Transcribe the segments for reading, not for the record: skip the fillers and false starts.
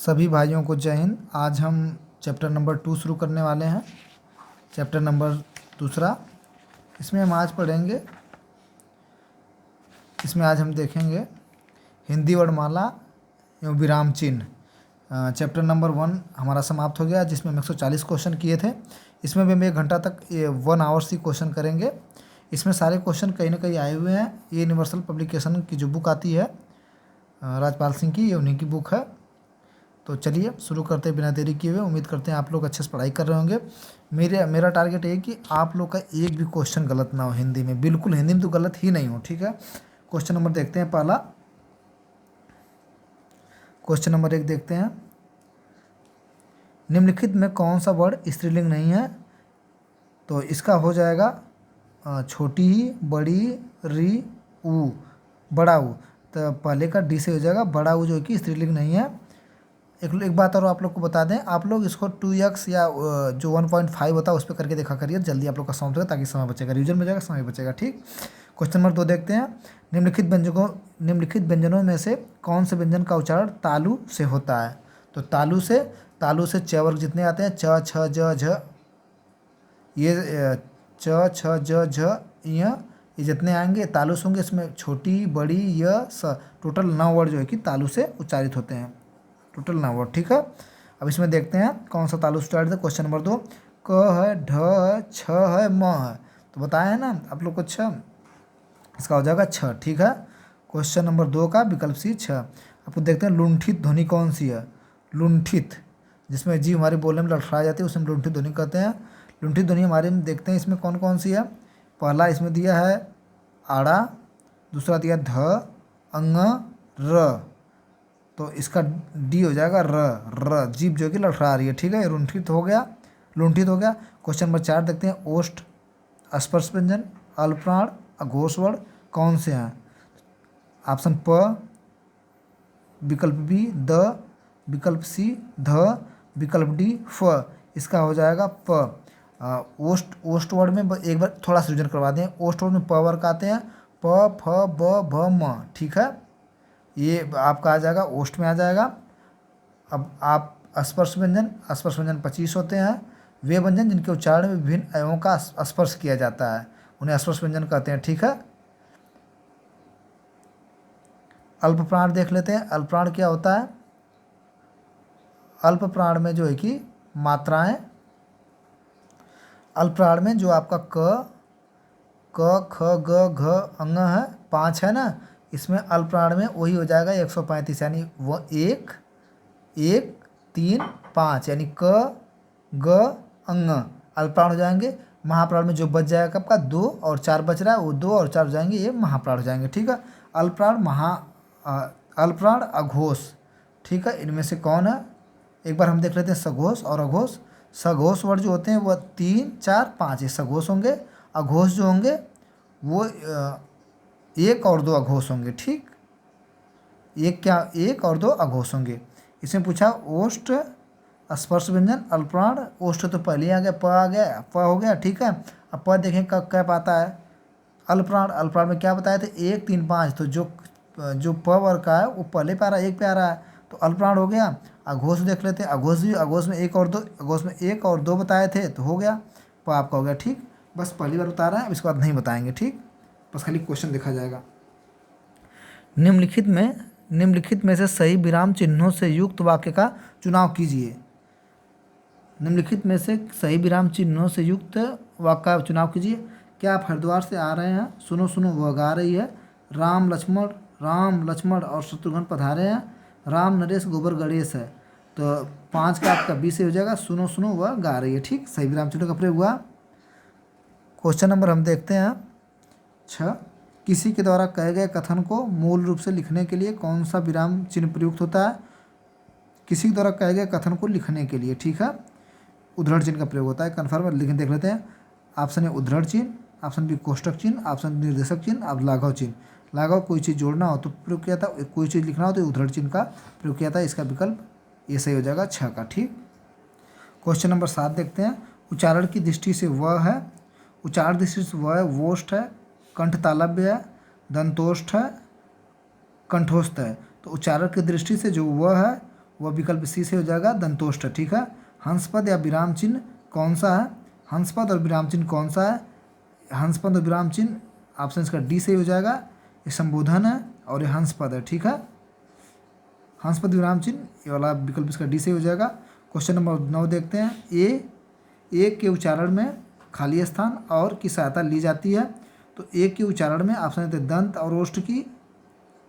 सभी भाइयों को जय हिंद। आज हम चैप्टर नंबर 2 शुरू करने वाले हैं। चैप्टर नंबर दूसरा। इसमें हम आज पढ़ेंगे, इसमें आज हम देखेंगे हिंदी वर्णमाला एवं विराम चिन्ह। चैप्टर नंबर 1 हमारा समाप्त हो गया, जिसमें हम 140 क्वेश्चन किए थे। इसमें भी हम 1 घंटा तक 1 आवर्स ही क्वेश्चन करेंगे। इसमें सारे क्वेश्चन कहीं ना कहीं आए हुए हैं। ये यूनिवर्सल पब्लिकेशन की जो बुक आती है राजपाल सिंह की, ये उन्हीं की बुक है। तो चलिए शुरू करते हैं बिना देरी किए हुए। उम्मीद करते हैं आप लोग अच्छे से पढ़ाई कर रहे होंगे। मेरा टारगेट है कि आप लोग का एक भी क्वेश्चन गलत ना हो हिंदी में, बिल्कुल हिंदी में तो गलत ही नहीं हो, ठीक है। क्वेश्चन नंबर देखते हैं। पहला क्वेश्चन नंबर 1 देखते हैं। निम्नलिखित में कौन सा वर्ड स्त्रीलिंग नहीं है? तो इसका हो जाएगा छोटी, बड़ी, री, ऊ, बड़ा ऊ। तो पहले का डी से हो जाएगा बड़ा ऊ, जो कि स्त्रीलिंग नहीं है। एक बात और आप लोग को बता दें, आप लोग इसको 2x या जो 1.5 होता है उस पर करके देखा करिए, जल्दी आप लोग का समझ होगा, ताकि समय बचेगा, रिविजन में जाएगा, समय बचेगा, ठीक। क्वेश्चन नंबर 2 देखते हैं। निम्नलिखित व्यंजनों में से कौन से व्यंजन का उच्चारण तालु से होता है? तो तालु से च वर्ग जितने आते हैं, च, छ, ज, झ, ये च, छ, ज, झ, ये जितने आएंगे तालु से होंगे। इसमें छोटी, बड़ी, य, स, टोटल 9 वर्ड जो है कि तालु से उच्चारित होते हैं, टोटल 9 वर्ड, ठीक है। अब इसमें देखते हैं कौन सा तालु स्टार्ट है। क्वेश्चन नंबर 2, क है, ढ है, छ है, म है। तो बताया है ना आप लोग को छ, इसका हो जाएगा छ, ठीक है। क्वेश्चन नंबर 2 का विकल्प सी छ। आपको देखते हैं लुंठित ध्वनि कौन सी है? लुंठित, जिसमें जी हमारे बोलने में लड़खड़ा जाती है, उसे हम लुंठित ध्वनि कहते हैं। लुंठित ध्वनि हमारे में देखते हैं इसमें कौन कौन सी है। पहला इसमें दिया है आड़ा, दूसरा दिया ध, अंग, र। तो इसका डी हो जाएगा र, जीभ जो कि लड़खड़ा रही है, ठीक है। लुंठित हो गया। क्वेश्चन नंबर 4 देखते हैं। ओष्ठ, स्पर्श व्यंजन, अल्पप्राण, अघोष वर्ण कौन से हैं? ऑप्शन प, विकल्प बी द, विकल्प सी ध, विकल्प डी फ। इसका हो जाएगा प। ओष्ठ वर्ड में एक बार थोड़ा सा रिविजन करवा दें। ओष्ठ वर्ड में प वर्ग आते हैं, प, फ, ब, भ, म, ठीक है। ये आपका आ जाएगा, ओष्ठ में आ जाएगा। अब आप स्पर्श व्यंजन 25 होते हैं। वे व्यंजन जिनके उच्चारण में विभिन्न अवयवों का स्पर्श किया जाता है, उन्हें स्पर्श व्यंजन कहते हैं, ठीक है। अल्प प्राण देख लेते हैं। अल्प प्राण क्या होता है? अल्प प्राण में जो है कि मात्राएं, अल्प प्राण में जो आपका क, ख, ग, घ, अंग है, 5 है ना, इसमें अल्प प्राण में वही हो जाएगा 135, यानी वह 1, 1, 3, 5, यानी क, ग, अंग अल्प प्राण हो जाएंगे। महाप्राण में जो बच जाएगा आपका 2 और 4 बच रहा है, वो 2 और 4 हो जाएंगे, ये महाप्राण हो जाएंगे, ठीक है। अल्प प्राण अघोष, ठीक है। इनमें से कौन है? एक बार हम देख लेते हैं सघोष और अघोष। सघोष वर्ड जो होते हैं वह 3, 4, 5 ये सघोष होंगे। अघोष जो होंगे वो 1 और 2 अघोष होंगे, ठीक। एक और 2 अघोष होंगे। इसमें पूछा ओष्ठ, स्पर्श व्यंजन, अल्पप्राण। ओष्ठ तो पहले ही आ गया, प आ गया, प हो गया, ठीक है। अब प देखें कब क्या पाता है। अल्पप्राण में क्या बताया थे? 1, 3, 5। तो जो प वर्ग का है वो पहले पे आ रहा है, 1 पे आ रहा है, तो अल्पप्राण हो गया। अघोष देख लेते हैं। अघोष में 1 और 2, अघोष में 1 और 2 बताए थे, तो हो गया, प आपका हो गया, ठीक। बस पहली बार बता रहे हैं, इसके बाद नहीं बताएंगे, ठीक। बस खाली क्वेश्चन देखा जाएगा। निम्नलिखित में से सही विराम चिन्हों से युक्त वाक्य का चुनाव कीजिए। निम्नलिखित में से सही विराम चिन्हों से युक्त वाक्य का चुनाव कीजिए। क्या आप हरिद्वार से आ रहे हैं? सुनो सुनो वह गा रही है। राम लक्ष्मण और शत्रुघ्न पधारे हैं। राम नरेश गोबर गणेश है। तो 5 का आपका बी से हो जाएगा, सुनो सुनो वह गा रही है, ठीक। सही विराम चिन्हों का प्रयोग हुआ। क्वेश्चन नंबर हम देखते हैं 6। किसी के द्वारा कहे गए कथन को मूल रूप से लिखने के लिए कौन सा विराम चिन्ह प्रयुक्त होता है? किसी के द्वारा कहे गए कथन को लिखने के लिए, ठीक है, उद्धरण चिन्ह का प्रयोग होता है। कन्फर्म लिखने देख लेते हैं। ऑप्शन ए उद्धरण चिन्ह, ऑप्शन बी कोष्टक चिन्ह, ऑप्शन निर्देशक चिन्ह, अब लाघव चिन्ह। लाघव कोई चीज़ जोड़ना हो तो प्रयोग किया था, कोई चीज़ लिखना हो तो उद्धरण चिन्ह का प्रयोग किया था। इसका विकल्प ये सही हो जाएगा 6 का, ठीक। क्वेश्चन नंबर 7 देखते हैं। उच्चारण की दृष्टि से वह है, उच्चारण दृष्टि से वह है, वोष्ठ है, कंठ तालव्य है, दंतोष्ठ है, कंठोस्थ है। तो उच्चारण की दृष्टि से जो वह है वह विकल्प सी से हो जाएगा दंतोष्ठ। ठीक है, हंसपद या विराम चिन्ह कौन सा है? हंसपद और विराम चिन्ह कौन सा है? हंसपद और विराम चिन्ह ऑप्शन इसका डी से हो जाएगा। ये संबोधन है और ये हंसपद है। ठीक है, हंसपद विराम चिन्ह ये वाला विकल्प इसका डी से हो जाएगा। क्वेश्चन नंबर 9 देखते हैं। ए के उच्चारण में खाली स्थान और की सहायता ली जाती है। तो ए के उच्चारण में ऑप्शन देते हैं दंत और ओष्ठ की।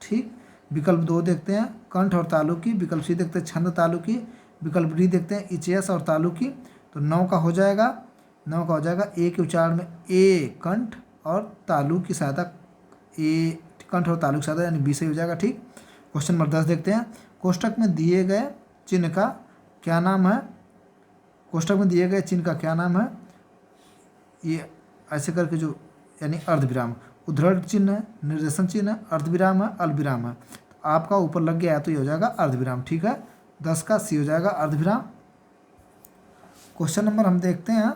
ठीक, विकल्प 2 देखते हैं कंठ और तालु की। विकल्प सी देखते हैं छंद तालु की। विकल्प डी देखते हैं इचेस और तालु की। तो 9 का हो जाएगा, 9 का हो जाएगा ए के उच्चारण में ए कंठ और तालु की सहायता, ए कंठ और तालु की सहायता यानी बी से हो जाएगा। ठीक, क्वेश्चन नंबर 10 देखते हैं। कोष्टक में दिए गए चिन्ह का क्या नाम है? कोष्टक में दिए गए चिन्ह का क्या नाम है? ये ऐसे करके जो यानी अर्धविराम, उद्धरण चिन्ह है, निर्देशन चिन्ह है, अर्धविराम है, अल्पविराम है। तो आपका ऊपर लग गया है तो ये हो जाएगा अर्धविराम। ठीक है, 10 का सी हो जाएगा अर्धविराम। क्वेश्चन नंबर हम देखते हैं,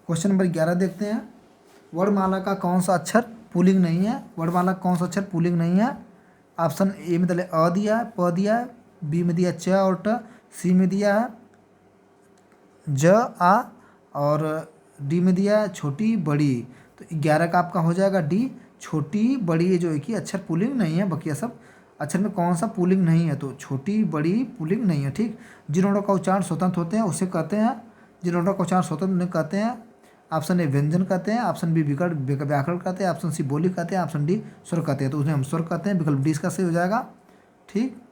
क्वेश्चन नंबर 11 देखते हैं। वर्णमाला का कौन सा अक्षर पुल्लिंग नहीं है? वर्णमाला का कौन सा अक्षर पुल्लिंग नहीं है? ऑप्शन ए में दिया अ दिया है, प दिया है, बी में दिया च और ट, सी में दिया है ज आ और डी में दिया है छोटी बड़ी। तो 11 का आपका हो जाएगा डी, छोटी बड़ी। ये जो है कि अक्षर पुल्लिंग नहीं है, बाकी सब अक्षर में कौन सा पुल्लिंग नहीं है? तो छोटी बड़ी पुल्लिंग नहीं है। ठीक, जिन वर्णों का उच्चारण स्वतंत्र होते हैं उसे कहते हैं, जिन वर्णों का उच्चारण स्वतंत्र नहीं कहते हैं, ऑप्शन ए व्यंजन कहते हैं, ऑप्शन बी विकल्प व्याकरण कहते हैं, ऑप्शन सी बोली कहते हैं, ऑप्शन डी स्वर कहते हैं। तो उसमें हम स्वर कहते हैं, विकल्प डी इसका सही हो जाएगा। ठीक,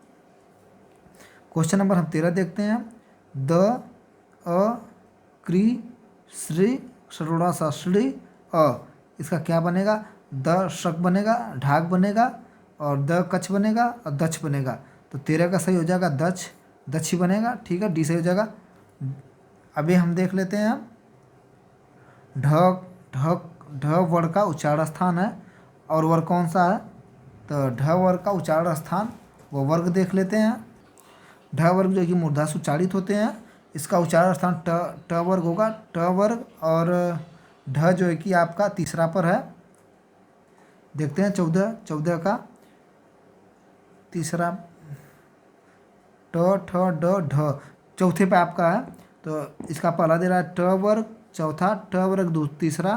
क्वेश्चन नंबर हम 13 देखते हैं। द अ क्री श्री सरोड़ा सा श्री अ, इसका क्या बनेगा? द शक बनेगा, ढाक बनेगा और द कच्छ बनेगा और दक्ष बनेगा। तो 13 का सही हो जाएगा दक्ष, दक्ष ही बनेगा। ठीक है, डी सही हो जाएगा। अभी हम देख लेते हैं ढ ढ ढ वर्ग का उच्चारण स्थान है और वर्ग कौन सा है? तो ढ वर्ग का उच्चारण स्थान वो वर्ग देख लेते हैं। ढ वर्ग जो कि मूर्धा से उच्चारित होते हैं, इसका उच्चारण स्थान ट वर्ग होगा, ट वर्ग। और ढ जो है कि आपका तीसरा पर है। देखते हैं 14 का तीसरा ट ठ ड ढ चौथे पे आपका है। तो इसका पहला दे रहा है ट वर्ग, चौथा ट वर्ग तीसरा,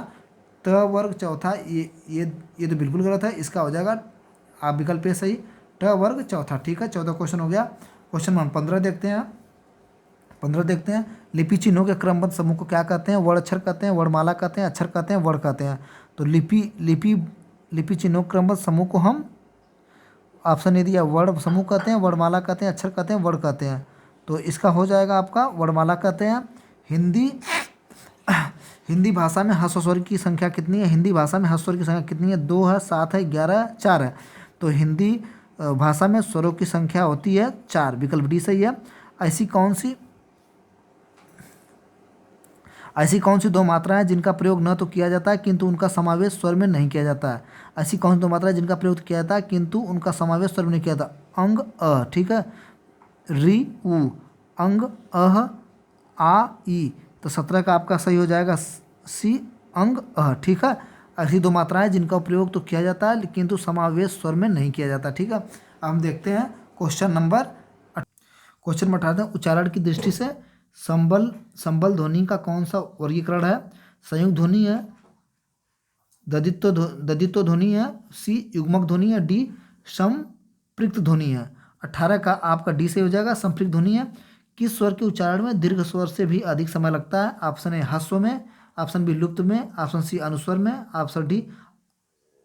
त वर्ग चौथा। ये तो बिल्कुल गलत है, इसका हो जाएगा आप विकल्प पे सही, ट वर्ग चौथा। ठीक है, 14 क्वेश्चन हो गया। क्वेश्चन नंबर 15 देखते हैं। 15 देखते हैं। लिपि चिन्हों के क्रमबद्ध समूह को क्या कहते हैं? वर्ण अक्षर कहते हैं, वर्णमाला कहते हैं, अक्षर कहते हैं, वर्ण कहते हैं। तो लिपि चिन्हों के क्रमबद्ध समूह को हम ऑप्शन ए दिया वर्ण समूह कहते हैं, वर्णमाला कहते हैं, अक्षर कहते हैं, वर्ण कहते हैं। तो इसका हो जाएगा आपका वर्णमाला कहते हैं। हिंदी भाषा में ह्रस्व स्वर की संख्या कितनी है? हिंदी भाषा में ह्रस्व स्वर की संख्या कितनी है? 2 है, 7 है, 11 है, 4 है। तो हिंदी भाषा में स्वरों की संख्या होती है 4, विकल्प डी सही है। ऐसी कौन सी 2 मात्राएं जिनका प्रयोग न तो किया जाता है किंतु उनका समावेश स्वर में नहीं किया जाता है? ऐसी कौन सी 2 मात्राएं जिनका प्रयोग किया जाता है किंतु उनका समावेश स्वर में नहीं किया जाता? अंग अ, ठीक है, री उ, अंग अह आ ई। तो 17 का आपका सही हो जाएगा सी, अंग अह। ठीक है, ऐसी 2 मात्राएं जिनका प्रयोग तो किया जाता है किंतु समावेश स्वर में नहीं किया जाता। ठीक है, अब हम देखते हैं क्वेश्चन नंबर 18। उच्चारण की दृष्टि से संबल ध्वनि का कौन सा वर्गीकरण है? संयुक्त ध्वनि है, ददित्व ध्वनि है, सी युग्मक ध्वनि है, डी संपृक्त ध्वनि है। 18 का आपका डी से हो जाएगा संपृक्त ध्वनि है। किस स्वर के उच्चारण में दीर्घ स्वर से भी अधिक समय लगता है? ऑप्शन ए ह्रस्व में, ऑप्शन बी लुप्त में, ऑप्शन सी अनुस्वर में, ऑप्शन डी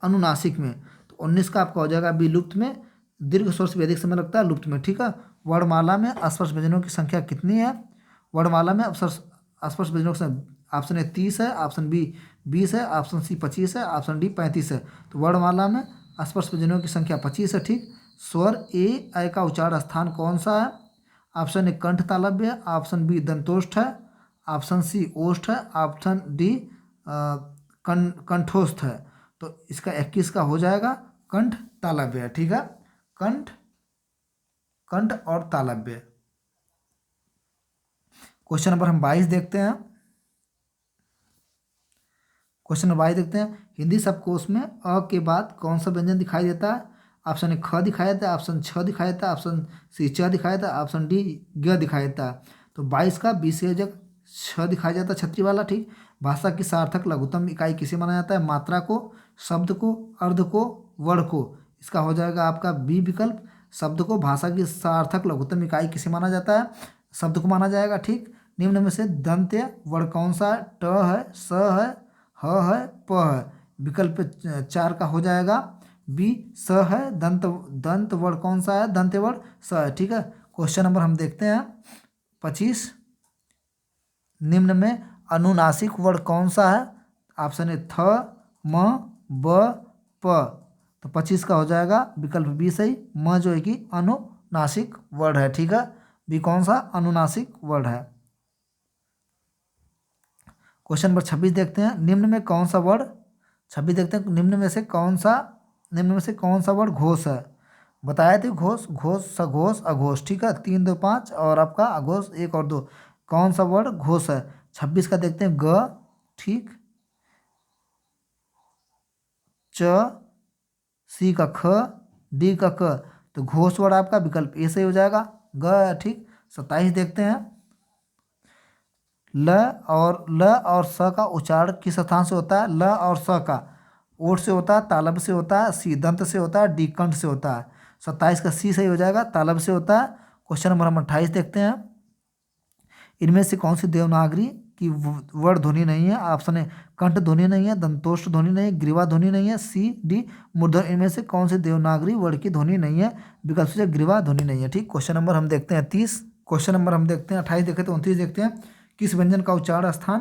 अनुनासिक में। तो 19 का आपका हो जाएगा बी लुप्त में, दीर्घ स्वर से भी अधिक समय लगता है लुप्त में। ठीक है, वर्णमाला में स्पर्श व्यंजनों की संख्या कितनी है? वर्णमाला में स्पर्श व्यंजनों की ऑप्शन ए 30 है, ऑप्शन बी 20 है, ऑप्शन सी 25 है, ऑप्शन डी 35 है। तो वर्णमाला में स्पर्श व्यंजनों की संख्या 25 है। ठीक, स्वर ए का उच्चारण स्थान कौन सा है? ऑप्शन ए कंठ तालव्य है, ऑप्शन बी दंतोष्ठ है, ऑप्शन सी ओष्ठ है, ऑप्शन डी कंठोस्थ है। तो इसका 21 का हो जाएगा कंठ तालव्य है। ठीक है, कंठ और तालव्य। क्वेश्चन नंबर हम 22 देखते हैं। क्वेश्चन नंबर 22 देखते हैं। हिंदी शब्दकोश में अ के बाद कौन सा व्यंजन दिखाई देता है? ऑप्शन ए ख दिखाया था, ऑप्शन छ दिखाया था, ऑप्शन सी च दिखाया था, ऑप्शन डी ग दिखाया था। तो 22 का विसर्जक छ दिखाया जाता है छतरी वाला, ठीक। भाषा की सार्थक लघुत्तम इकाई किसे माना जाता है? मात्रा को, शब्द को, अर्ध को, वर्ण को। इसका हो जाएगा आपका बी विकल्प। शब्द को भाषा की सार्थक लघुत्तम इकाई किसे माना जाता है? शब्द को माना जाएगा, ठीक। निम्न में से दंत्य वर्ण कौन सा है? ट है, स है, ह है, प है। विकल्प 4 का हो जाएगा बी स है। दंत दंत वर्ण कौन सा है? दंत्य वर्ण स है, ठीक है। क्वेश्चन नंबर हम देखते हैं 25। निम्न में अनुनासिक वर्ण कौन सा है? ऑप्शन ए थ, म, ब, प। तो 25 का हो जाएगा विकल्प बी सही। म जो है कि अनुनासिक वर्ण है, ठीक है। बी कौन सा? अनुनासिक वर्ण है। क्वेश्चन नंबर 26 देखते हैं। निम्न में कौन सा वर्ण 26 देखते हैं। निम्न में से कौन सा वर्ण घोष है? बताए थे घोष, घोष, सघोष, अघोष, ठीक है। 3, 2, 5 और आपका अघोष 1 और 2। कौन सा वर्ण घोष है? 26 का देखते हैं ग, ठीक। च, सी का ख, डी का क। तो घोष वर्ण आपका विकल्प ए सही हो जाएगा, ग, ठीक। 27 देखते हैं। ल और स का उच्चारण किस स्थान से होता है? ल और स का ओठ से होता है, तालब से होता है, सी दंत से होता है, डी कंठ से होता है। 27 का सी सही हो जाएगा, तालब से होता है। क्वेश्चन नंबर हम 28 देखते हैं। इनमें से कौन सी देवनागरी की वर्ण ध्वनि नहीं है? ऑप्शन ए कंठ ध्वनि नहीं है, दंतोष्ठ ध्वनि नहीं है, ग्रीवा ध्वनि नहीं है, सी डी मूर्धन्य। इनमें से कौन सी देवनागरी वर्ण की ध्वनि नहीं है? विकल्प से ग्रीवा ध्वनि नहीं है, ठीक। क्वेश्चन नंबर हम देखते हैं 30। क्वेश्चन नंबर हम देखते हैं 28 देखे तो 29 देखते हैं। किस व्यंजन का उच्चारण स्थान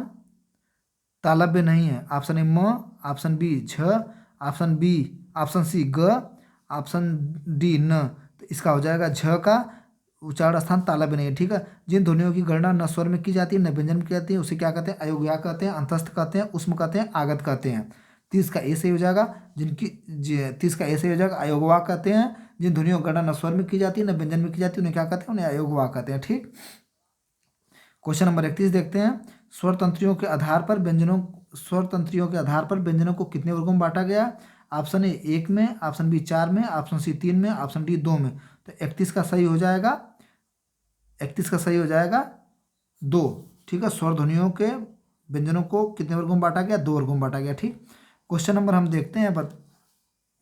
तालव्य नहीं है? ऑप्शन ए म, ऑप्शन बी झ, ऑप्शन सी ग, ऑप्शन डी न। तो इसका हो जाएगा झ का उच्चारण स्थान तालव्य नहीं है, ठीक है। जिन ध्वनियों की गणना न स्वर में की जाती है न व्यंजन में की जाती है उसे क्या कहते हैं? अयोग्य कहते हैं, अंतस्थ कहते हैं, उष्म कहते हैं, आगत कहते हैं। 30 का ए सही हो जाएगा। 30 का ए सही हो जाएगा, अयोग्य कहते हैं। जिन ध्वनियों की गणना न स्वर में की जाती है न व्यंजन में की जाती है उन्हें क्या कहते हैं? उन्हें अयोग्य कहते हैं, ठीक। क्वेश्चन नंबर 31 देखते हैं। स्वर तंत्रियों के आधार पर व्यंजनों को कितने वर्गों में बांटा गया? ऑप्शन ए 1 में, ऑप्शन बी 4 में, ऑप्शन सी 3 में, ऑप्शन डी 2 में। तो 31 का सही हो जाएगा, 31 का सही हो जाएगा 2, ठीक है। स्वर ध्वनियों के व्यंजनों को कितने वर्गों में बांटा गया? 2 वर्गों में बांटा गया, ठीक। क्वेश्चन नंबर हम देखते हैं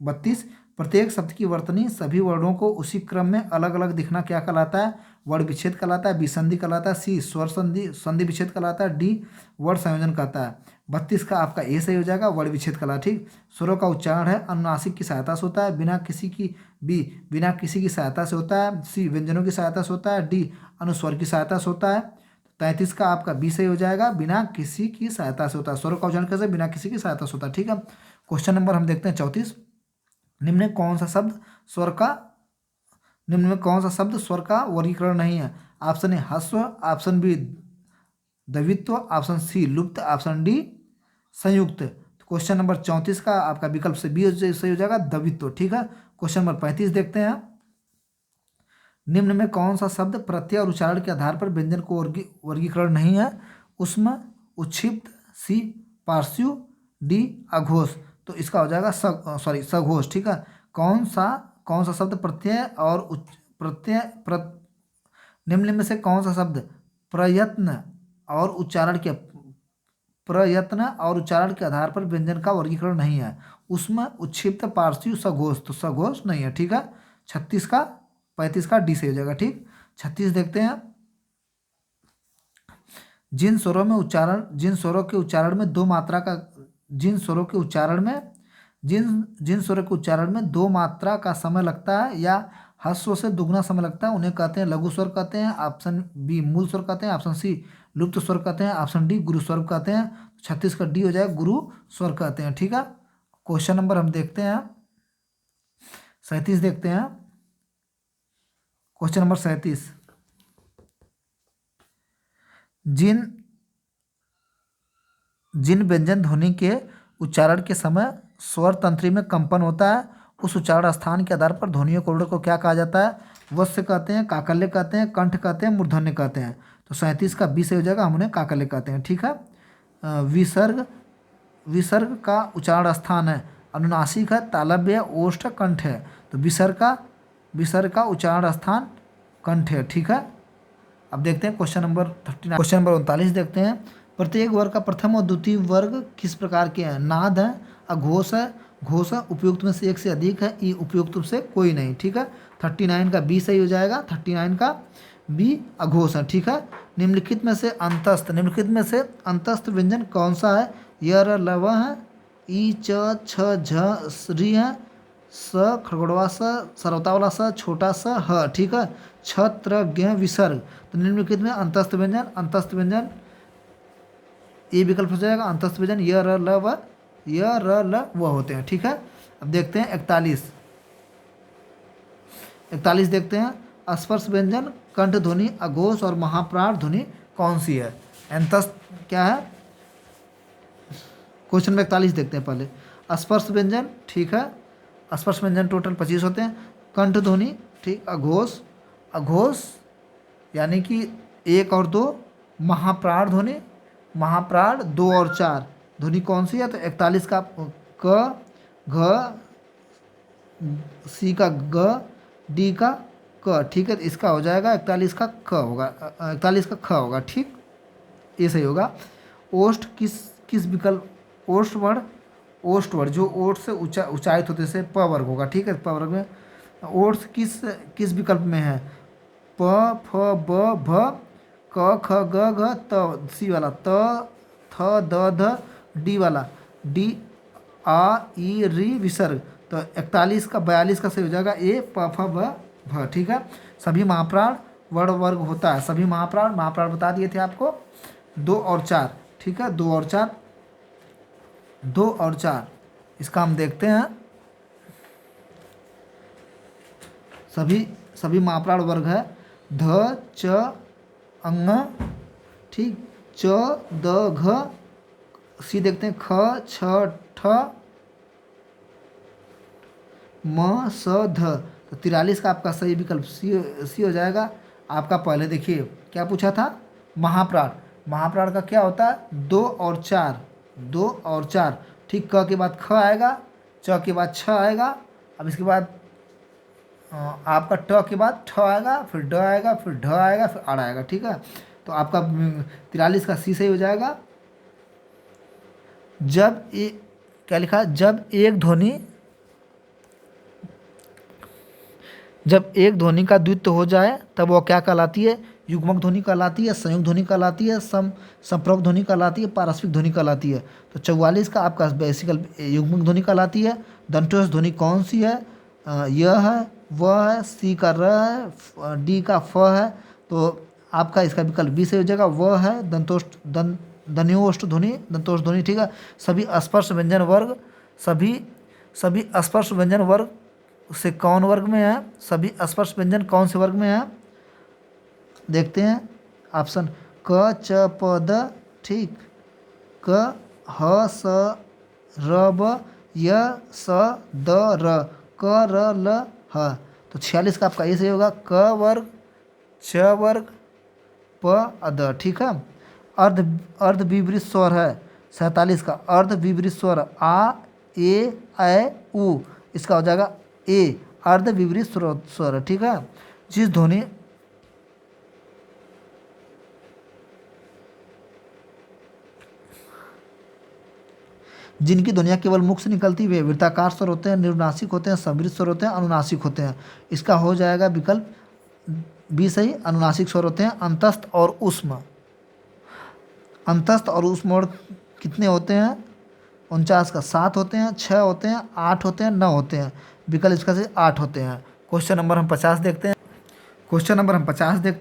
32। प्रत्येक शब्द की वर्तनी सभी वर्णों को उसी क्रम में अलग अलग दिखना क्या कहलाता है? वर्ण विच्छेद कहलाता है, विसंधि कहलाता है, सी स्वर संधि विच्छेद कहलाता है, डी वर्ण संयोजन कहता है। 32 का आपका ए सही हो जाएगा, वर्ण विच्छेद कहला, ठीक। स्वरों का उच्चारण है अनुनासिक की सहायता से होता है, बिना किसी की सहायता से होता है, सी व्यंजनों की सहायता से होता है, डी अनुस्वर की सहायता से होता है। 33 का आपका बी सही हो जाएगा, बिना किसी की सहायता से होता है। स्वरों का उच्चारण कैसे? बिना किसी की सहायता से होता है, ठीक है। क्वेश्चन नंबर हम देखते हैं 34। निम्न में कौन सा शब्द स्वर का वर्गीकरण नहीं है? ऑप्शन ए ह्रस्व, ऑप्शन बी द्वित्व, ऑप्शन सी लुप्त, ऑप्शन डी संयुक्त। तो क्वेश्चन नंबर 34 का आपका विकल्प से बी सही हो जाएगा, द्वित्व, ठीक है। क्वेश्चन नंबर 35 देखते हैं। निम्न में कौन सा शब्द प्रत्यय और उच्चारण के आधार पर व्यंजन को वर्गीकरण नहीं है? उसमें उच्छिप्त, सी पार्श्व, डी अघोष। तो इसका हो जाएगा सघोष, ठीक है। कौन सा शब्द निम्न में से कौन सा शब्द प्रयत्न और उच्चारण के आधार पर व्यंजन का वर्गीकरण नहीं है? उसमें उच्छिप्त, पार्श्व, सघोष। तो सघोष नहीं है, ठीक है। 35 का डी से हो जाएगा, ठीक। 36 देखते हैं। जिन स्वरों के उच्चारण में दो मात्रा का समय लगता है या ह्रस्व से दुगना समय लगता है उन्हें कहते हैं लघु स्वर कहते हैं। ऑप्शन बी मूल स्वर कहते हैं, ऑप्शन सी लुप्त स्वर कहते हैं, ऑप्शन डी गुरु स्वर कहते हैं। 36 का डी हो जाएगा, गुरु स्वर कहते हैं, ठीक है। क्वेश्चन नंबर हम देखते हैं 37 देखते हैं। Question number 37। जिन व्यंजन ध्वनि के उच्चारण के समय स्वर तंत्री में कंपन होता है उस उच्चारण स्थान के आधार पर ध्वनियों कोड को क्या कहा जाता है? वस्य कहते हैं, काकल्य कहते हैं, कंठ कहते हैं, मूर्धन्य कहते हैं। तो 37 का बी से हो जाएगा, हम उन्हें काकल्य कहते हैं, ठीक है। विसर्ग का उच्चारण स्थान है अनुनासिक है, तालव्य है, ओष्ठ है, कंठ है। तो विसर्ग का उच्चारण स्थान कंठ है, ठीक है। अब देखते हैं क्वेश्चन नंबर 39, क्वेश्चन नंबर 39 देखते हैं। प्रत्येक वर्ग का प्रथम और द्वितीय वर्ग किस प्रकार के हैं? नाद है, अघोष है, घोष है, उपयुक्त में से एक से अधिक है, ई उपयुक्त में से कोई नहीं, ठीक है। 39 का बी सही हो जाएगा, 39 का बी अघोष है, ठीक है। निम्नलिखित में से अंतस्थ व्यंजन कौन सा है? य र ल व है, ई च छ झ री है, स खड़गड़वा स, सरौता वाला स, छोटा स ह, ठीक है। छत्र ज्ञ विसर्ग। तो निम्नलिखित में अंतस्थ व्यंजन ये विकल्प हो जाएगा। अंतस्थ व्यंजन य र ल व होते हैं, ठीक है। अब देखते हैं 41 देखते हैं। स्पर्श व्यंजन कंठ ध्वनि, अघोष और महाप्राण ध्वनि कौन सी है? अंतस्थ क्या है? क्वेश्चन में 41 देखते हैं पहले। स्पर्श व्यंजन, ठीक है। स्पर्श व्यंजन टोटल 25 होते हैं। कंठ ध्वनि, ठीक। अघोष यानी कि 1 और 2। महाप्राण 2 और 4। ध्वनि कौन सी है? तो 41 का क, घ, सी का ग, डी का क, ठीक है। तो इसका हो जाएगा 41 का ख होगा, 41 का ख होगा, ठीक। ये सही होगा। ओष्ठ किस विकल्प? ओष्ठ वर्ण जो ओठ से उच्चारित होते से प वर्ग होगा, ठीक है। प वर्ग में ओष्ठ किस विकल्प में है? प, फ, ब, भ, क, ख, ग, घ, त, सी वाला, त, थ, द, ध, डी वाला, डी, आ, ई, री विसर्ग। तो 41 का 42 का सही हो जाएगा ए, प, फ, ब, भ, ठीक है। सभी महाप्राण वर्ण वर्ग होता है। सभी महाप्राण बता दिए थे आपको 2 और 4, ठीक है। 2 और 4 इसका हम देखते हैं। सभी महाप्राण वर्ग है ध, च, अंग, ठीक। च, द, घ, सी देखते हैं ख, छ, ठ, म, स, ध। तो 43 का आपका सही विकल्प सी हो जाएगा। आपका पहले देखिए क्या पूछा था? महाप्राण का क्या होता है? 2 और 4, ठीक। क के बाद ख आएगा, च के बाद छ आएगा, अब इसके बाद आपका ट के बाद ठ आएगा, फिर ड आएगा, फिर ढ आएगा, फिर अड़ आएगा, ठीक है। तो आपका 43 का सी सही हो जाएगा। क्या लिखा है? जब एक ध्वनि का द्वित्व हो जाए तब वह क्या कहलाती है? युग्मक ध्वनि कहलाती है, संयुक्त ध्वनि कहलाती है, संप्रक ध्वनि कहलाती है, पारस्परिक ध्वनि कहलाती है। तो 44 का आपका बेसिकल युग्मक ध्वनि कहलाती है। दंतोष ध्वनि कौन सी है? यह है, वह है, सी का र है, डी का फ है। तो आपका इसका विकल्प बी से हो जाएगा, वह है ध्वनियोष्ठ ध्वनि, ठीक है। सभी स्पर्श व्यंजन वर्ग से कौन वर्ग में है? सभी स्पर्श व्यंजन कौन से वर्ग में है? देखते हैं ऑप्शन क, च, प, द, ठीक। क, ह, स, र, ब, य, स, द, र, क, र, ल, ह। तो 46 का आपका ये सही होगा। क वर्ग, च वर्ग, प, द, ठीक है। अर्ध विवृत स्वर है 47 का। अर्ध विवृत स्वर आ, ए, ऐ, उ, इसका हो जाएगा ए, अर्ध विवृत स्वर, ठीक है। जिस ध्वनि जिनकी ध्वनियाँ केवल मुख से निकलती हुई वृत्ताकार स्वर होते हैं, निरुनासिक होते हैं, समृद्ध स्वर होते हैं, अनुनासिक होते हैं। इसका हो जाएगा विकल्प बी सही। अनुनासिक स्वर होते हैं। अंतस्थ और ऊष्म और कितने होते हैं? 49 का 7 होते हैं, 6 होते हैं, 8 होते हैं, 9 होते हैं। विकल्प इसका से 8 होते हैं। क्वेश्चन नंबर हम 50 देखते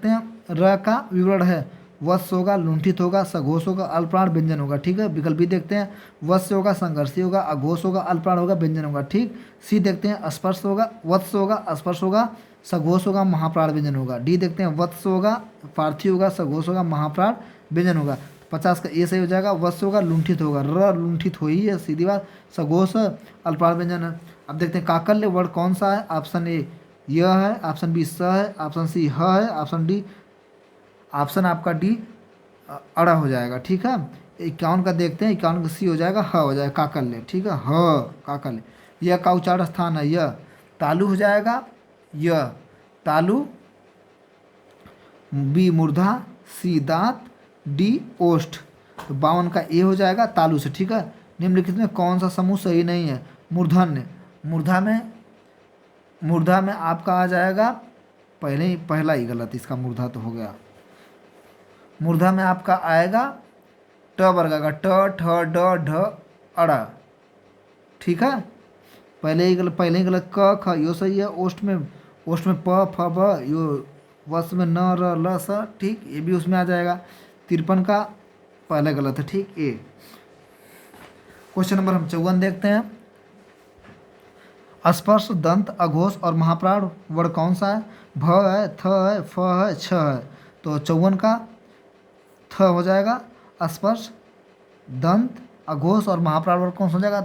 हैं। र का विवरण है वत्स होगा, लुंठित होगा, सघोष होगा, अल्पप्राण व्यंजन होगा, ठीक है। विकल्प बी देखते हैं। वत्स होगा, संघर्षी होगा, अघोष होगा, अल्पप्राण होगा, व्यंजन होगा, ठीक। सी देखते हैं स्पर्श होगा, वत्स होगा, स्पर्श होगा, सघोष होगा, महाप्राण व्यंजन होगा। डी देखते हैं वत्स होगा, पार्थी होगा, सघोष होगा, महाप्राण व्यंजन होगा। 50 का ए सही हो जाएगा। वत्स होगा, लुंठित होगा, र लुंठित हो ही है, सीधी बात। सघोष अल्पप्राण व्यंजन है। अब देखते हैं काकल्य वर्ण कौन सा है? ऑप्शन ए यह है, ऑप्शन बी स है, ऑप्शन सी ह है, ऑप्शन आपका डी अड़ा हो जाएगा, ठीक है। 51 का देखते हैं, 51 का सी हो जाएगा ह हो जाएगा, काकल्य, ठीक है, ह काकल्य। यह का उच्चारण स्थान है यह, तालु हो जाएगा यह, तालु, बी मूर्धा, सी दांत, डी ओष्ठ। तो 52 का ए हो जाएगा तालु से, ठीक है। निम्नलिखित में कौन सा समूह सही नहीं है? मूर्धन्य, मूर्धा में आपका आ जाएगा पहला ही गलत, इसका मूर्धा तो हो गया। मूर्धा में आपका आएगा ट वर्ग का, ट ठ ड ढ अड़ा, ठीक है। पहले ही गलत, क ख यो सही है। ओष्ठ में प फ ब, यो वस में न र ल स, ठीक, ये भी उसमें आ जाएगा। 53 का पहले गलत है, ठीक, ए। क्वेश्चन नंबर हम 54 देखते हैं। स्पर्श, दंत, अघोष और महाप्राण वर्ण कौन सा है? भ है, थ है, फ है, छ है। तो 54 का थ हो जाएगा। स्पर्श, दंत, अघोष और महाप्राण वर्ण कौन सा हो जाएगा?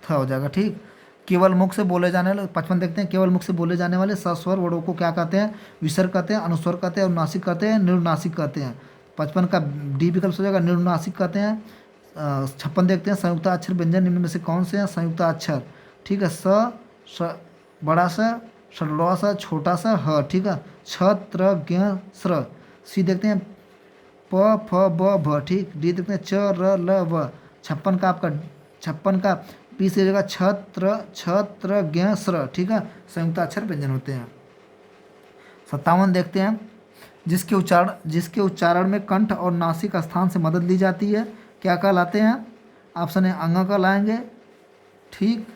थ हो जाएगा, ठीक। केवल मुख से बोले जाने वाले 55 देखते हैं। केवल मुख से बोले जाने वाले सस्वर वर्णों को क्या कहते हैं? विसर्ग कहते हैं, अनुस्वर कहते हैं, अनुनासिक कहते हैं, निरुनासिक कहते हैं। 55 का डी विकल्प हो जाएगा, निरुनासिक कहते हैं। 56 देखते हैं। संयुक्त अक्षर व्यंजन निम्न में से कौन से हैं? संयुक्त अक्षर, ठीक है, स बड़ा सा, षडवा सा, छोटा सा, ह, ठीक है। छ त्र ज्ञ स्र। सी देखते हैं प फ ब भ, ठीक। डी देखते हैं च र ल व। 56 का पी से जगह छत्र ज्ञ स्र, ठीक है, संयुक्त अक्षर व्यंजन होते हैं। 57 देखते हैं। जिसके उच्चारण में कंठ और नासिक स्थान से मदद ली जाती है क्या कहलाते हैं? ऑप्शन ए अंग कहलाएंगे, ठीक,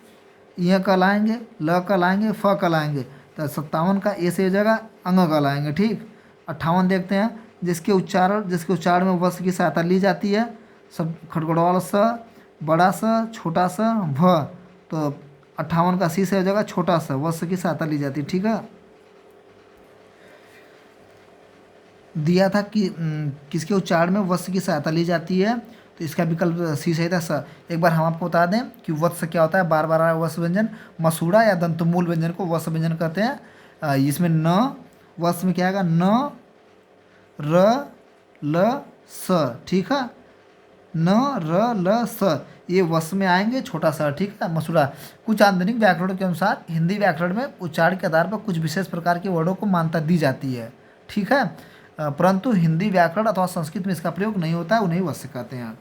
य कहलाएंगे, ल कहलाएंगे, फ कहलाएंगे। तो 57 का ए से हो जाएगा अंग कहलाएंगे, ठीक। 58 देखते हैं। जिसके उच्चारण में वस्त्र की सहायता ली जाती है, सब खड़गड़वाल स, बड़ा सा, छोटा सा, भ। तो 58 का सी से हो जाएगा छोटा सा, वस्त्र की सहायता ली जाती है, ठीक है। दिया था कि किसके उच्चारण में वत्स की सहायता ली जाती है, तो इसका विकल्प सी सही था स। एक बार हम आपको बता दें कि वत्स क्या होता है। बार बार वत्स व्यंजन, मसूड़ा या दंतमूल व्यंजन को वत्स व्यंजन कहते हैं। इसमें न वत्स में क्या आएगा? न र ल स, ठीक है, न र ल स, ये वत्स में आएंगे, छोटा सा, ठीक है, मसूड़ा। कुछ आधुनिक व्याकरण के अनुसार हिंदी व्याकरण में उच्चारण के आधार पर कुछ विशेष प्रकार के वर्णों को मान्यता दी जाती है, ठीक है, परंतु हिंदी व्याकरण अथवा संस्कृत में इसका प्रयोग नहीं होता है, उन्हें वत्स कहते हैं।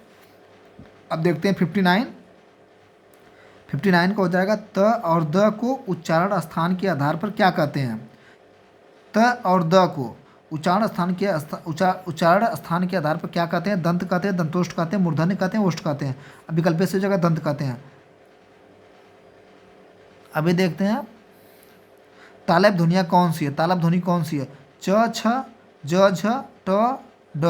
अब देखते हैं 59 का हो जाएगा त और द को उच्चारण स्थान के आधार पर क्या कहते हैं? त और द को उच्चारण स्थान के आधार पर क्या कहते हैं? दंत कहते हैं, दंतोष्ठ कहते हैं, मूर्धन्य कहते हैं, ओष्ठ कहते हैं। अब विकल्प से जगह दंत कहते हैं। अभी देखते हैं तालव्य ध्वनियाँ कौन सी है? तालव्य ध्वनि कौन सी है? च छ ज झ ट ड।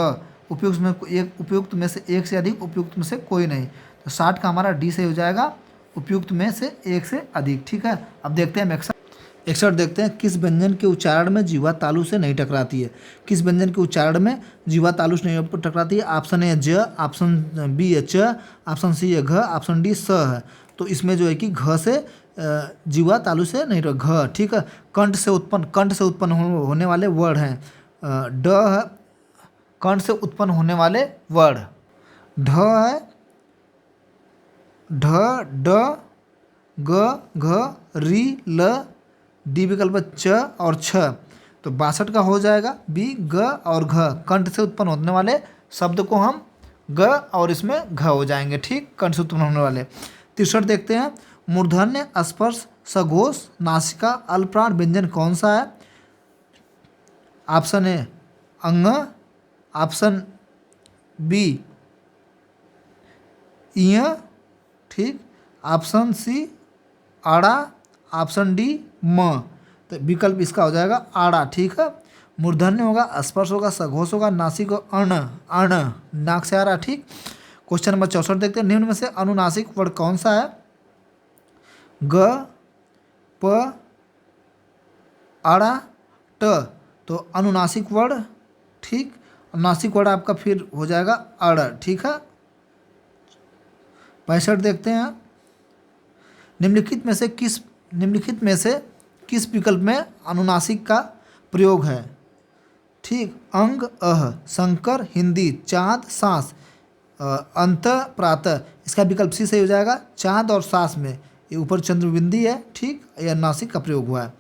उपयुक्त में से एक से अधिक, उपयुक्त में से कोई नहीं। तो 60 का हमारा डी से हो जाएगा उपयुक्त में से एक से अधिक, ठीक है। अब देखते हैं 61 देखते हैं। किस व्यंजन के उच्चारण में जीवा तालु से नहीं टकराती है? किस व्यंजन के उच्चारण में जीवा तालु से नहीं टकराती है? ऑप्शन ए ज, ऑप्शन बी है च, ऑप्शन सी है घ, ऑप्शन डी स है। तो इसमें जो है कि घ से जीवा तालु से नहीं टकरा, घ, ठीक है। कंठ से उत्पन्न होने वाले वर्ड हैं। ड है, कंठ से उत्पन्न होने वाले वर्ड। ढ है, ढ ड ग घ री ल, डी विकल्प च और छ। तो 62 का हो जाएगा बी ग और घ। कंठ से उत्पन्न होने वाले शब्द को हम ग और इसमें घ हो जाएंगे, ठीक, कंठ से उत्पन्न होने वाले। 63 देखते हैं। मूर्धन्य, स्पर्श, सघोष, नासिका, अल्पप्राण व्यंजन कौन सा है? ऑप्शन ए अंग, ऑप्शन बी इय, ठीक, ऑप्शन सी आड़ा, ऑप्शन डी म। तो विकल्प इसका हो जाएगा आड़ा, ठीक है। मूर्धन्य होगा, स्पर्श होगा, सघोष होगा, नासिक अण, अण नाक से आ रहा, ठीक। क्वेश्चन नंबर 64 देखते हैं। निम्न में से अनुनासिक वर्ड कौन सा है? ग प आड़ा ट। तो अनुनासिक वर्ड, ठीक, नासिक वर्ड आपका फिर हो जाएगा अड़, ठीक है। 65 देखते हैं। निम्नलिखित में से किस विकल्प में अनुनासिक का प्रयोग है? ठीक, अंग अह, शंकर हिंदी, चाँद सांस, अंत प्रातः, इसका विकल्प सी सही हो जाएगा। चांद और सास में, ये ऊपर चंद्रबिंदी है, ठीक, या नासिक का प्रयोग हुआ है।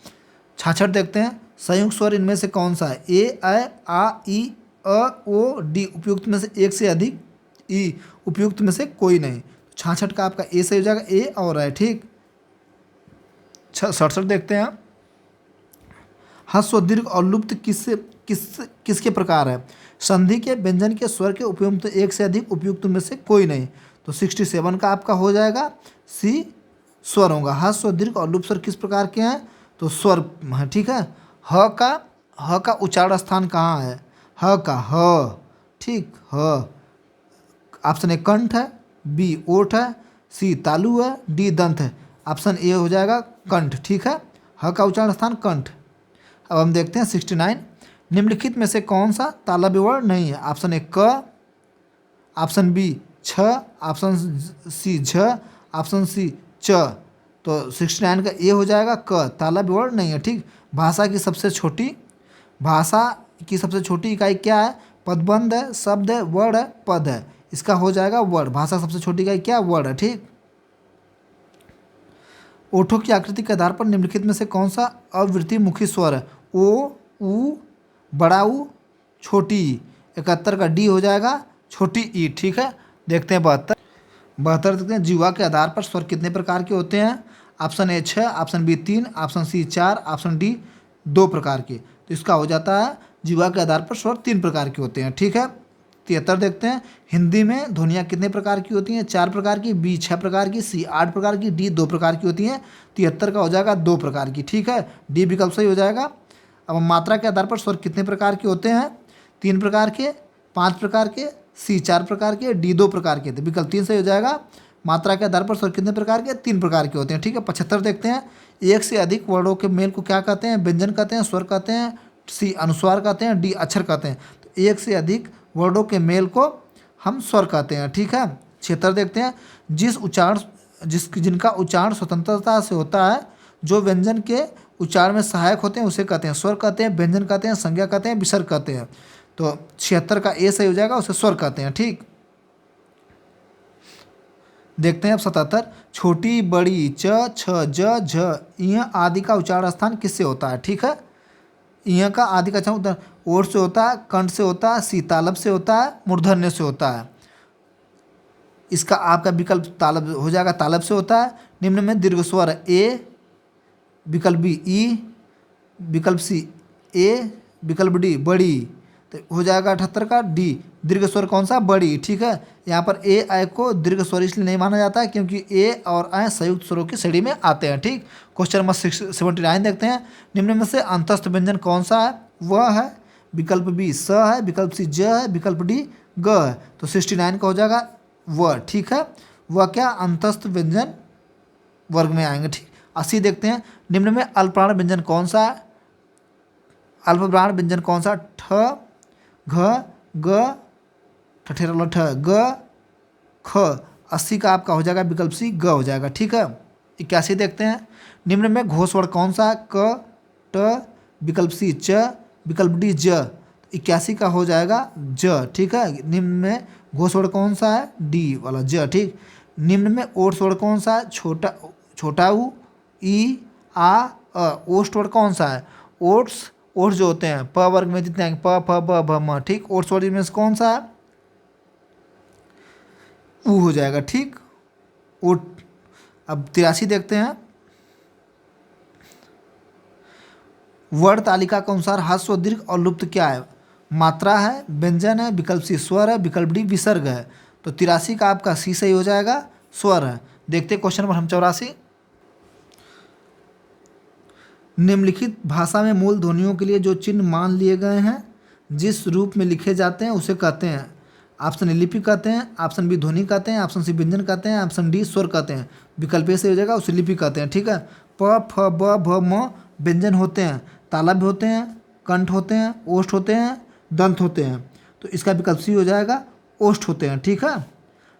66 देखते हैं, संयुक्त स्वर इनमें से कौन सा है? ए, आ, ई, ओ, डी। उपयुक्त में से एक से अधिक, ई। उपयुक्त में से कोई नहीं। 66 का आपका ए सही हो जाएगा, ए और है, ठीक। 67 देखते हैं, ह्रस्व दीर्घ और लुप्त किसके प्रकार है? संधि के, व्यंजन के, स्वर के, उपयुक्त एक से अधिक, उपयुक्त में से कोई नहीं। तो 67 का आपका हो जाएगा सी, स्वर होगा। ह्रस्व दीर्घ और लुप्त स्वर किस प्रकार के हैं? तो स्वर है, ठीक है। ह का उच्चारण स्थान कहाँ है? ह का, ह, ठीक, ह। ऑप्शन ए कंठ है, बी ओठ है, सी तालु है, डी दंत है। ऑप्शन ए हो जाएगा कंठ, ठीक है। ह का उच्चारण स्थान कंठ। अब हम देखते हैं 69, निम्नलिखित में से कौन सा तालव्य वर्ण नहीं है? ऑप्शन ए क, ऑप्शन बी छ, ऑप्शन सी झ, ऑप्शन सी च। तो 69 का ए हो जाएगा क, तालव्य वर्ण नहीं है, ठीक। भाषा की सबसे छोटी इकाई क्या है? पदबंध है, शब्द है, वर्ण है, पद है। इसका हो जाएगा वर्ण। भाषा की सबसे छोटी इकाई क्या? वर्ण है, ठीक। ओठों की आकृति के आधार पर निम्नलिखित में से कौन सा अवृत्ति मुखी स्वर है? ओ, ऊ, बड़ा ऊ, छोटी ई। 71 का डी हो जाएगा छोटी ई, ठीक है। देखते हैं 72 देखते हैं, जीवा के आधार पर स्वर कितने प्रकार के होते हैं? Option A 6, option B 3, option C 4, option D 2 प्रकार के। तो इसका हो जाता है जीवा के आधार पर स्वर 3 प्रकार के होते हैं, ठीक है। 73 देखते हैं, हिंदी में ध्वनियाँ कितने प्रकार की होती हैं? 4 प्रकार की, बी 6 प्रकार की, सी 8 प्रकार की, डी 2 प्रकार की होती हैं। 73 का हो जाएगा 2 प्रकार की, ठीक है। डी विकल्प सही हो जाएगा। अब मात्रा के आधार पर स्वर कितने प्रकार के होते हैं? 3 प्रकार के, 5 प्रकार के, सी 4 प्रकार के, डी 2 प्रकार के। तो विकल्प 3 सही हो जाएगा। मात्रा के आधार पर स्वर कितने प्रकार के? 3 प्रकार के होते हैं, ठीक है। 75 देखते हैं, एक से अधिक वर्णों के मेल को क्या कहते हैं? व्यंजन कहते हैं, स्वर कहते हैं, सी अनुस्वार कहते हैं, डी अक्षर कहते हैं। तो एक से अधिक वर्णों के मेल को हम स्वर कहते हैं, ठीक है। 76 देखते हैं, जिनका उच्चारण स्वतंत्रता से होता है, जो व्यंजन के उच्चारण में सहायक होते हैं, उसे कहते हैं स्वर कहते हैं, व्यंजन कहते हैं, संज्ञा कहते हैं, विसर्ग कहते हैं। तो 76 का ए सही हो जाएगा, उसे स्वर कहते हैं, ठीक। देखते हैं अब 77, छोटी, बड़ी, च, छ, ज, झ, यह आदि का उच्चारण स्थान किससे होता है? ठीक है, यह का आदि का उच्चारण ओठ से होता है, कंठ से होता है, सी तालब से होता है, मूर्धन्य से होता है। इसका आपका विकल्प तालब हो जाएगा, तालब से होता है। निम्न में दीर्घ स्वर ए, विकल्प बी ई, विकल्प सी ए, विकल्प डी बड़ी। तो हो जाएगा 78 का डी, दीर्घ स्वर कौन सा? बड़ी, ठीक है। यहाँ पर ए आई को दीर्घ स्वर इसलिए नहीं माना जाता है क्योंकि ए और आई संयुक्त स्वरों की श्रेणी में आते हैं, ठीक। क्वेश्चन नंबर 79 देखते हैं, निम्न में से अंतस्थ व्यंजन कौन सा है? वह है, विकल्प बी स है, विकल्प सी ज है, विकल्प डी ग है। तो 69 का हो जाएगा वह, ठीक है। वह क्या? अंतस्थ व्यंजन वर्ग में आएंगे, ठीक। 80 देखते हैं, निम्न में अल्पप्राण व्यंजन कौन सा है? अल्पप्राण व्यंजन कौन सा? ठ, घ, ग, ठठेरा ठ, ग, ख। 80 का आपका हो जाएगा विकल्प सी ग हो जाएगा, ठीक है। 81 देखते हैं, निम्न में घोष वर्ण कौन सा है? क, ट, विकल्प सी च, विकल्प डी ज। 81 का हो जाएगा ज, ठीक है। निम्न में घोष वर्ण कौन सा है? डी वाला ज, ठीक। निम्न में ओठ स्वर कौन सा है? छोटा ऊ, ई, आ, ओष्ठ स्वर कौन सा है? ओट्स, ओठ जो होते हैं प वर्ग में जितने हैं, प, फ, ब, भ, म, ठीक। ओठ स्वर में से कौन सा है? ऊ हो जाएगा, ठीक। ओठ। अब 83 देखते हैं, वर्ण तालिका के अनुसार ह्रस्व, दीर्घ और लुप्त क्या है? मात्रा है, व्यंजन है, विकल्प सी स्वर है, विकल्प डी विसर्ग है। तो 83 का आपका सी सही हो जाएगा, स्वर है। देखते हैं क्वेश्चन नंबर 84, निम्नलिखित भाषा में मूल ध्वनियों के लिए जो चिन्ह मान लिए गए हैं, जिस रूप में लिखे जाते हैं उसे कहते हैं। ऑप्शन ए लिपि कहते हैं, ऑप्शन बी ध्वनि कहते हैं, ऑप्शन सी व्यंजन कहते हैं, ऑप्शन डी स्वर कहते हैं। विकल्प ए से हो जाएगा, उसे लिपि कहते हैं, ठीक है। प, फ, ब, भ, म व्यंजन होते हैं, तालव्य होते हैं, कंठ होते हैं, ओष्ठ होते हैं, दंत होते हैं। तो इसका विकल्प सी हो जाएगा, ओष्ठ होते हैं, ठीक है।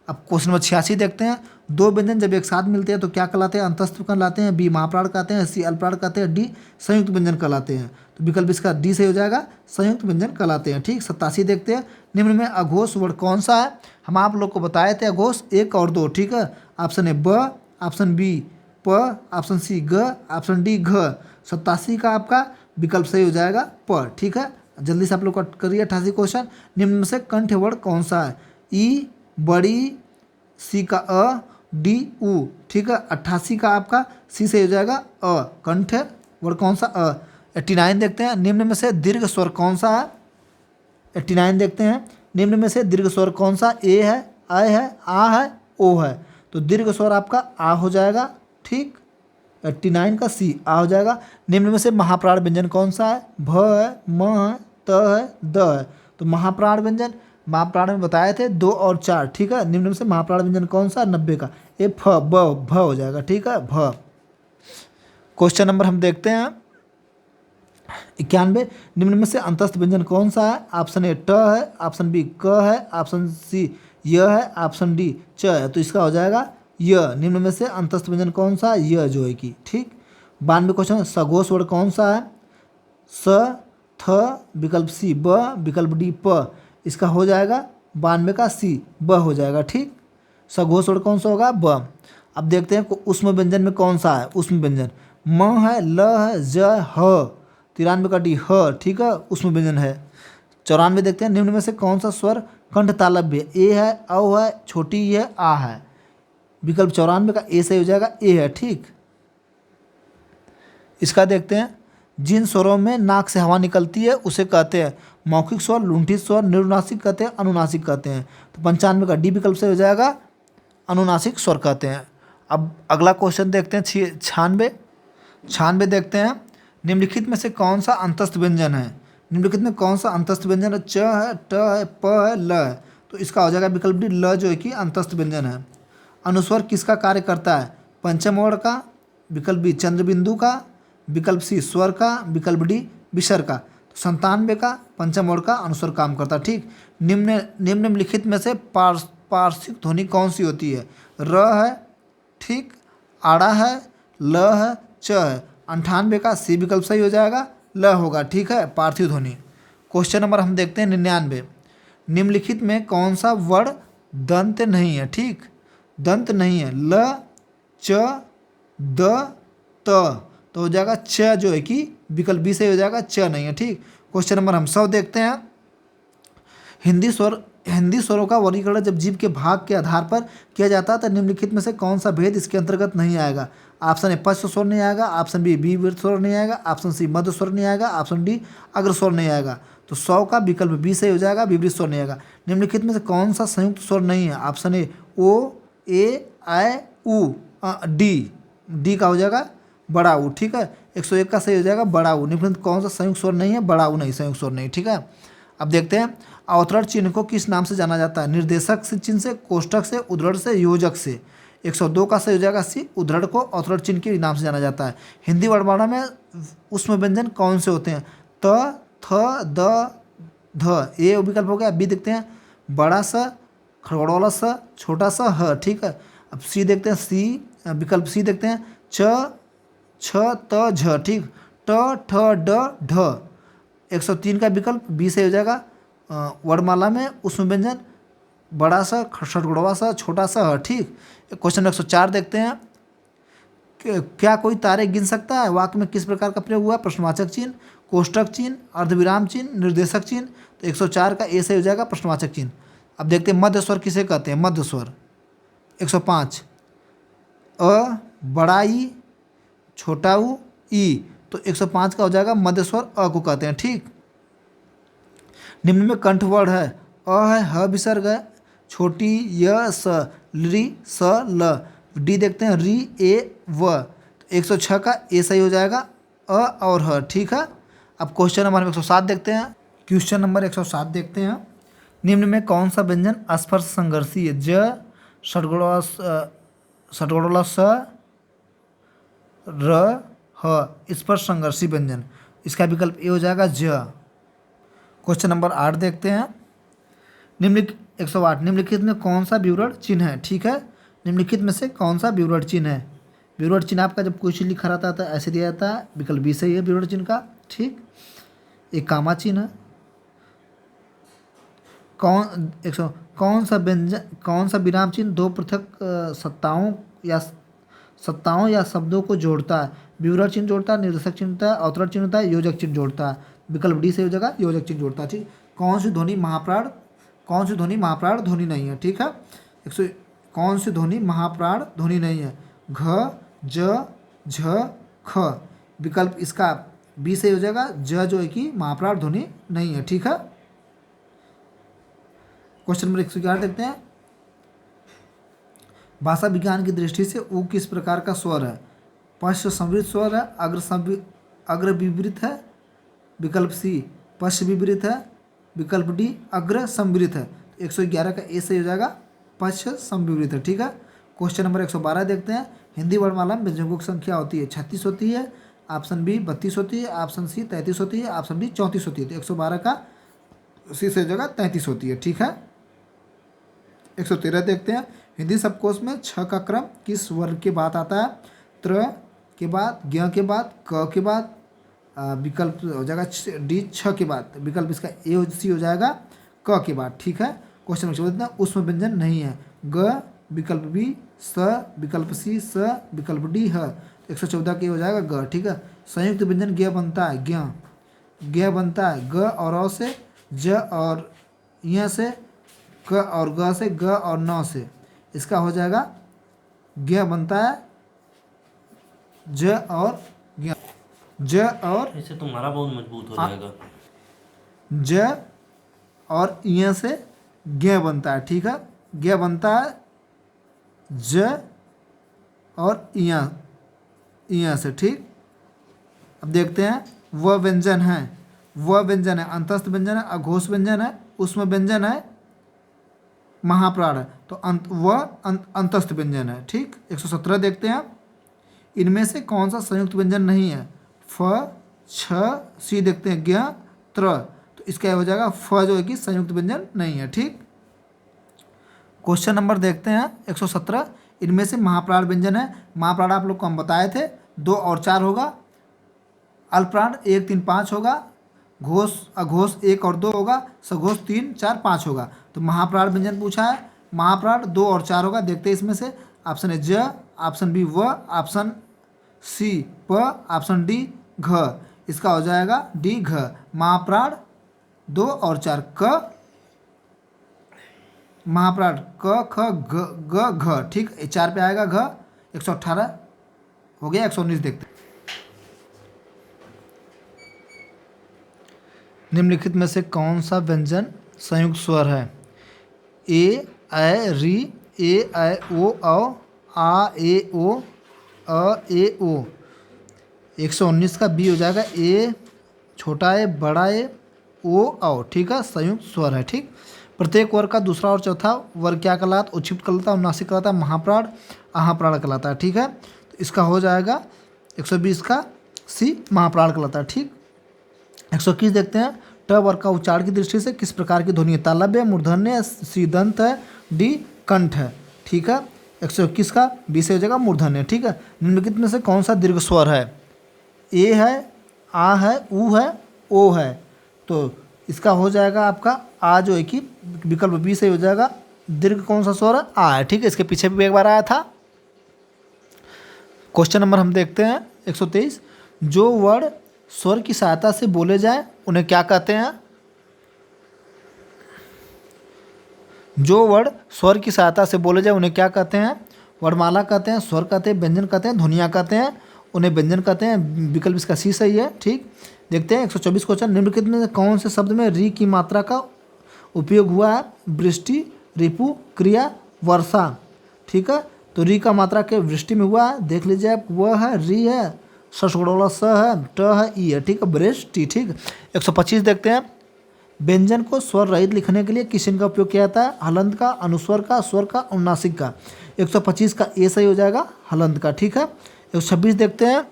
अब क्वेश्चन नंबर 86 देखते हैं। दो व्यंजन जब एक साथ मिलते हैं तो क्या कहलाते हैं? अंतस्थ कहलाते हैं, बी महाप्राण कहते हैं, सी अल्पप्राण कहते हैं, डी संयुक्त व्यंजन कहलाते हैं। तो विकल्प इसका डी से हो जाएगा, संयुक्त व्यंजन कहलाते हैं। ठीक, 87 देखते हैं। निम्न में अघोष वर्ण कौन सा है? हम आप लोग को बताए थे अघोष 1 और 2। ठीक है, ऑप्शन ए ब, ऑप्शन बी प, ऑप्शन सी ग, ऑप्शन डी घ। 87 का आपका विकल्प सही हो जाएगा प। ठीक है, जल्दी से आप लोग करिए 88 क्वेश्चन। निम्न में से कंठ वर्ण कौन सा है? ई बड़ी, सी का अ, डी उ। ठीक है, 88 का आपका सी से हो जाएगा अ, कंठ वर्ण कौन सा? अ। 89 देखते हैं। निम्न में से दीर्घ स्वर कौन सा है? 89 देखते हैं। निम्न में से दीर्घ स्वर कौन सा? ए है, अ है, आ है, ओ है। तो दीर्घ स्वर आपका आ हो जाएगा। ठीक, 89 का सी आ हो जाएगा। निम्न में से महाप्राण व्यंजन कौन सा है? भ है, म है, त है, द है। तो महाप्राण व्यंजन, महाप्राण में बताए थे 2 और 4। ठीक है, निम्न में से महाप्राण व्यंजन कौन सा? 90 का ए फ ब भ हो जाएगा। ठीक है, भ। क्वेश्चन नंबर हम देखते हैं 91। निम्न में से अंतस्थ व्यंजन कौन सा है? ऑप्शन ए ट है, ऑप्शन बी क है, ऑप्शन सी य है, ऑप्शन डी च है। तो इसका हो जाएगा य। निम्न में से अंतस्थ व्यंजन कौन सा है? य जो है कि। ठीक, 92 क्वेश्चन। सघोष वर्ण कौन सा है? स, थ, विकल्प सी ब, विकल्प डी प। इसका हो जाएगा 92 का सी ब हो जाएगा। ठीक, सघोष वर्ण कौन सा होगा? ब। अब देखते हैं उष्म व्यंजन में कौन सा है? उष्म व्यंजन म है, ल है, ज ह। 93 का डी ह। ठीक है, उष्म व्यंजन है। 94 देखते हैं। निम्न में से कौन सा स्वर कंठ तालव्य? ए है, औ है, छोटी ई है, आ है। विकल्प 94 का ए से हो जाएगा, ए है। ठीक, इसका देखते हैं। जिन स्वरों में नाक से हवा निकलती है उसे कहते हैं मौखिक स्वर, लुंठित स्वर, निरुनासिक कहते हैं, अनुनासिक कहते हैं। तो 95 का डी विकल्प से हो जाएगा, अनुनासिक स्वर कहते हैं। अब अगला क्वेश्चन देखते हैं 96 देखते हैं। निम्नलिखित में से कौन सा अंतस्थ व्यंजन है? निम्नलिखित में कौन सा अंतस्थ व्यंजन है? च है, ट है, प है, ल है। तो इसका हो जाएगा विकल्प डी ल जो है कि अंतस्थ व्यंजन है। अनुस्वर किसका कार्य करता है? पंचम वर्ण का, विकल्प बी चंद्रबिंदु का, विकल्प सी स्वर का, विकल्प डी विसर्ग का। तो 97 का पंचम वर्ण का अनुस्वर काम करता। ठीक, निम्नलिखित में से पार्श्विक ध्वनि कौन सी होती है? र है, ठीक, आड़ा है, ल है, च है। 98 का सी विकल्प सही हो जाएगा, ल होगा। ठीक है, पार्थिव ध्वनि। क्वेश्चन नंबर हम देखते हैं 99। निम्नलिखित में कौन सा वर्ण दंत नहीं है? ठीक, दंत नहीं है। ल, च, द, त। तो हो जाएगा च जो है कि विकल्प बी से हो जाएगा, च नहीं है। ठीक, क्वेश्चन नंबर हम 100 देखते हैं। हिंदी स्वरों का वर्गीकरण जब जीव के भाग के आधार पर किया जाता है तो निम्नलिखित में से कौन सा भेद इसके अंतर्गत नहीं आएगा? ऑप्शन ए पश्च स्वर नहीं आएगा, ऑप्शन बी विवृत स्वर नहीं आएगा, ऑप्शन सी मध्य स्वर नहीं आएगा, ऑप्शन डी अग्र स्वर नहीं आएगा। तो 100 का विकल्प बी से हो जाएगा, विवृत स्वर नहीं आएगा। निम्नलिखित में से कौन सा संयुक्त स्वर नहीं है? ऑप्शन ए ओ, ए, आई, उ, डी का हो जाएगा बड़ा ऊ। ठीक है, 101 का सही हो जाएगा बड़ा ऊ। निम्नलिखित कौन सा संयुक्त स्वर नहीं है? बड़ा ऊ नहीं, संयुक्त स्वर नहीं। ठीक है, अब देखते हैं अवतरण चिन्ह को किस नाम से जाना जाता है? निर्देशक से चिन्ह से, कोष्टक से, उद्धरण से, योजक से। 102 का सही हो जाएगा सी, उद्धरण को अवतरण चिन्ह के नाम से जाना जाता है। हिंदी वर्णमाला में उष्म व्यंजन कौन से होते हैं? त, थ, द, ध। ये विकल्प हो गया। बी देखते हैं बड़ा सा, खड़गड़ौला सा, छोटा सा, ह। ठीक है, अब सी देखते हैं। सी विकल्प सी देखते हैं छ, छ, त, झ। ठीक, ट, ठ, ड, ढ। 103 का विकल्प बी से हो जाएगा। वर्णमाला में उष्म व्यंजन बड़ा सा, खड़गड़वा सा, छोटा सा, ह। ठीक, क्वेश्चन 104 देखते हैं। क्या कोई तारे गिन सकता है? वाक्य में किस प्रकार का प्रयोग हुआ? प्रश्नवाचक चिन्ह, कोष्टक चिन्ह, अर्धविराम चिन्ह, निर्देशक चिन्ह। तो 104 का ए से हो जाएगा प्रश्नवाचक चिन्ह। अब देखते हैं मध्य स्वर किसे कहते हैं? मध्य स्वर 105 अ, बड़ा ई, छोटा ऊ, ई। तो 105 का हो जाएगा मध्य स्वर अ को कहते हैं। ठीक, निम्न में कंठ वर्ण है अ है, ह विसर्ग है, छोटी य, स, री, स, ल। डी देखते हैं री, ए, व। तो 106 का ए सही हो जाएगा, अ और ह। ठीक है, अब क्वेश्चन नंबर 107 देखते हैं। क्वेश्चन नंबर 107 देखते हैं। निम्न में कौन सा व्यंजन स्पर्श संघर्षी है? ज, षडगोड़ला स, र, ह। स्पर्श संघर्षी व्यंजन, इसका विकल्प ए हो जाएगा ज। क्वेश्चन नंबर 8 देखते हैं। निम्नलिखित 108 निम्नलिखित में कौन सा विवरण चिन्ह है, ठीक है। निम्नलिखित में से कौन सा विवरण चिन्ह है। विवरण चिन्ह आपका जब कोई चीज लिखा रहता है तो ऐसे दिया जाता है, विकल्प बी सही है विवरण चिन्ह का, ठीक। एक कामा चिन्ह है। कौन सा विराम चिन्ह दो पृथक सत्ताओं या शब्दों को जोड़ता है। विवरण चिन्ह जोड़ता है, निर्देशक चिन्ह होता है, अवतरण चिन्ह होता है, योजक चिन्ह जोड़ता है। विकल्प डी से हो जाएगा योजक चिन्ह जोड़ता है, ठीक। कौन सी ध्वनि महाप्राण ध्वनि नहीं है, ठीक है। कौन सी ध्वनि महाप्राण ध्वनि नहीं है। घ ज झ ख। विकल्प इसका बी से हो जाएगा ज जो है कि महाप्राण ध्वनि नहीं है, ठीक है। क्वेश्चन नंबर 111 देखते हैं। भाषा विज्ञान की दृष्टि से ऊ किस प्रकार का स्वर है। पश्च संवृत स्वर है, अग्र विवृत है, विकल्प सी पश्च विवृत है, विकल्प डी अग्र संवृत है। 111 का ए सही हो जाएगा पश्च संविवृत है, ठीक है। क्वेश्चन नंबर 112 देखते हैं। हिंदी वर्णमाला में व्यंजनों की संख्या होती है 36 होती है, ऑप्शन बी 32 होती है, ऑप्शन सी 33 होती है, ऑप्शन डी 34 होती है। तो 112 का सी से जगह 33 होती है, ठीक है। 113 देखते हैं। हिंदी शब्दकोश में छ का क्रम किस वर्ग के बाद आता है। त्र के बाद, ज्ञ के बाद, क के बाद, विकल्प हो जाएगा डी छ के बाद, विकल्प इसका ए सी हो जाएगा क के बाद, ठीक है। क्वेश्चन नंबर 14 उसमें व्यंजन नहीं है। ग विकल्प बी, स विकल्प सी, स विकल्प डी ह। 114 के हो जाएगा ग, ठीक है। संयुक्त व्यंजन ज्ञ बनता है, ज्ञ बनता है ग और अ से, ज और य से, क और ग से, ग और न से। इसका हो जाएगा ज्ञ बनता है ज और ज्ञ, ज और इससे तुम्हारा बहुत मजबूत हो जाएगा। ज और य से ज्ञ बनता है, ठीक है। ज्ञ बनता है ज और य से, ठीक। अब देखते हैं। वह व्यंजन है, अंतस्थ व्यंजन है, अघोष व्यंजन है, उसमें व्यंजन है, महाप्राण है। तो अंतस्थ व्यंजन है, ठीक। 117 देखते हैं। इनमें से कौन सा संयुक्त व्यंजन नहीं है। फ छ सी देखते हैं, ज्ञ त्र। तो इसका हो जाएगा फ जो है कि संयुक्त व्यंजन नहीं है, ठीक। क्वेश्चन नंबर देखते हैं 117। इनमें से महाप्राण व्यंजन है। महाप्राण आप लोग को हम बताए थे 2 और 4 होगा, अल्पप्राण 1 3 5 होगा, घोष अघोष 1 और 2 होगा, सघोष 3 4 5 होगा। तो महाप्राण व्यंजन पूछा है, महाप्राण 2 और 4 होगा। देखते हैं इसमें से। ऑप्शन ए ज, ऑप्शन बी व, ऑप्शन सी प, ऑप्शन डी घ। इसका हो जाएगा डी घ। महाप्राण 2 और 4 क, महाप्राण क ख ग ग घ, ठीक। 4 पे आएगा घ। 118 हो गया। 119 देखते हैं। निम्नलिखित में से कौन सा व्यंजन संयुक्त स्वर है। ए ऐ री, ए ऐ ओ औ, आ ए ओ, अ ए ओ। 119 का बी हो जाएगा ए छोटा ए बड़ा ए ओ औ, ठीक है। संयुक्त स्वर है, ठीक। प्रत्येक वर्ग का दूसरा और चौथा वर्ग क्या कहलाता है। उच्छिष्ट कहलाता है, अनुनासिक कहलाता है, महाप्राण अहाप्राण कहलाता है, ठीक है। तो इसका हो जाएगा 120 का सी महाप्राण कहलाता है, ठीक। 121 देखते हैं। ट वर्ग का उच्चारण की दृष्टि से किस प्रकार की ध्वनि है। तालव्य, मूर्धन्य, सीदंत है, डी कंठ है, ठीक है। 121 का बी से हो जाएगा मूर्धन्य, ठीक है। निम्नलिखित में से कौन सा दीर्घ स्वर है। ए है, आ है, ऊ है, ओ है। तो इसका हो जाएगा आपका आ जो है कि विकल्प बी से हो जाएगा दीर्घ कौन सा स्वर है, आ है, ठीक है। इसके पीछे भी एक बार आया था। क्वेश्चन नंबर हम देखते हैं 123। जो वर्ड स्वर की सहायता से बोले जाए उन्हें क्या कहते हैं। जो वर्ड स्वर की सहायता से बोले जाए उन्हें क्या कहते हैं। वर्णमाला कहते हैं, स्वर कहते हैं, व्यंजन कहते हैं, ध्वनियाँ कहते हैं, उन्हें व्यंजन कहते हैं। विकल्प इसका सी सही है, ठीक। देखते हैं 124 क्वेश्चन। निम्नलिखित में कौन से शब्द में री की मात्रा का उपयोग हुआ है। वृष्टि, रिपु, क्रिया, वर्षा, ठीक है। तो री का मात्रा के वृष्टि में हुआ है, देख लीजिए आप। वह है, री है, ससुड़ोला स है, ट है, ई है, ठीक है। वृष्टि, ठीक। 125 देखते हैं। व्यंजन को स्वर रहित लिखने के लिए किस चिन्ह का उपयोग किया जाता है। हलंत का, अनुस्वर का, स्वर का, अनुनासिक का। 125 का ए सही हो जाएगा हलंत का, ठीक है। 126 देखते हैं।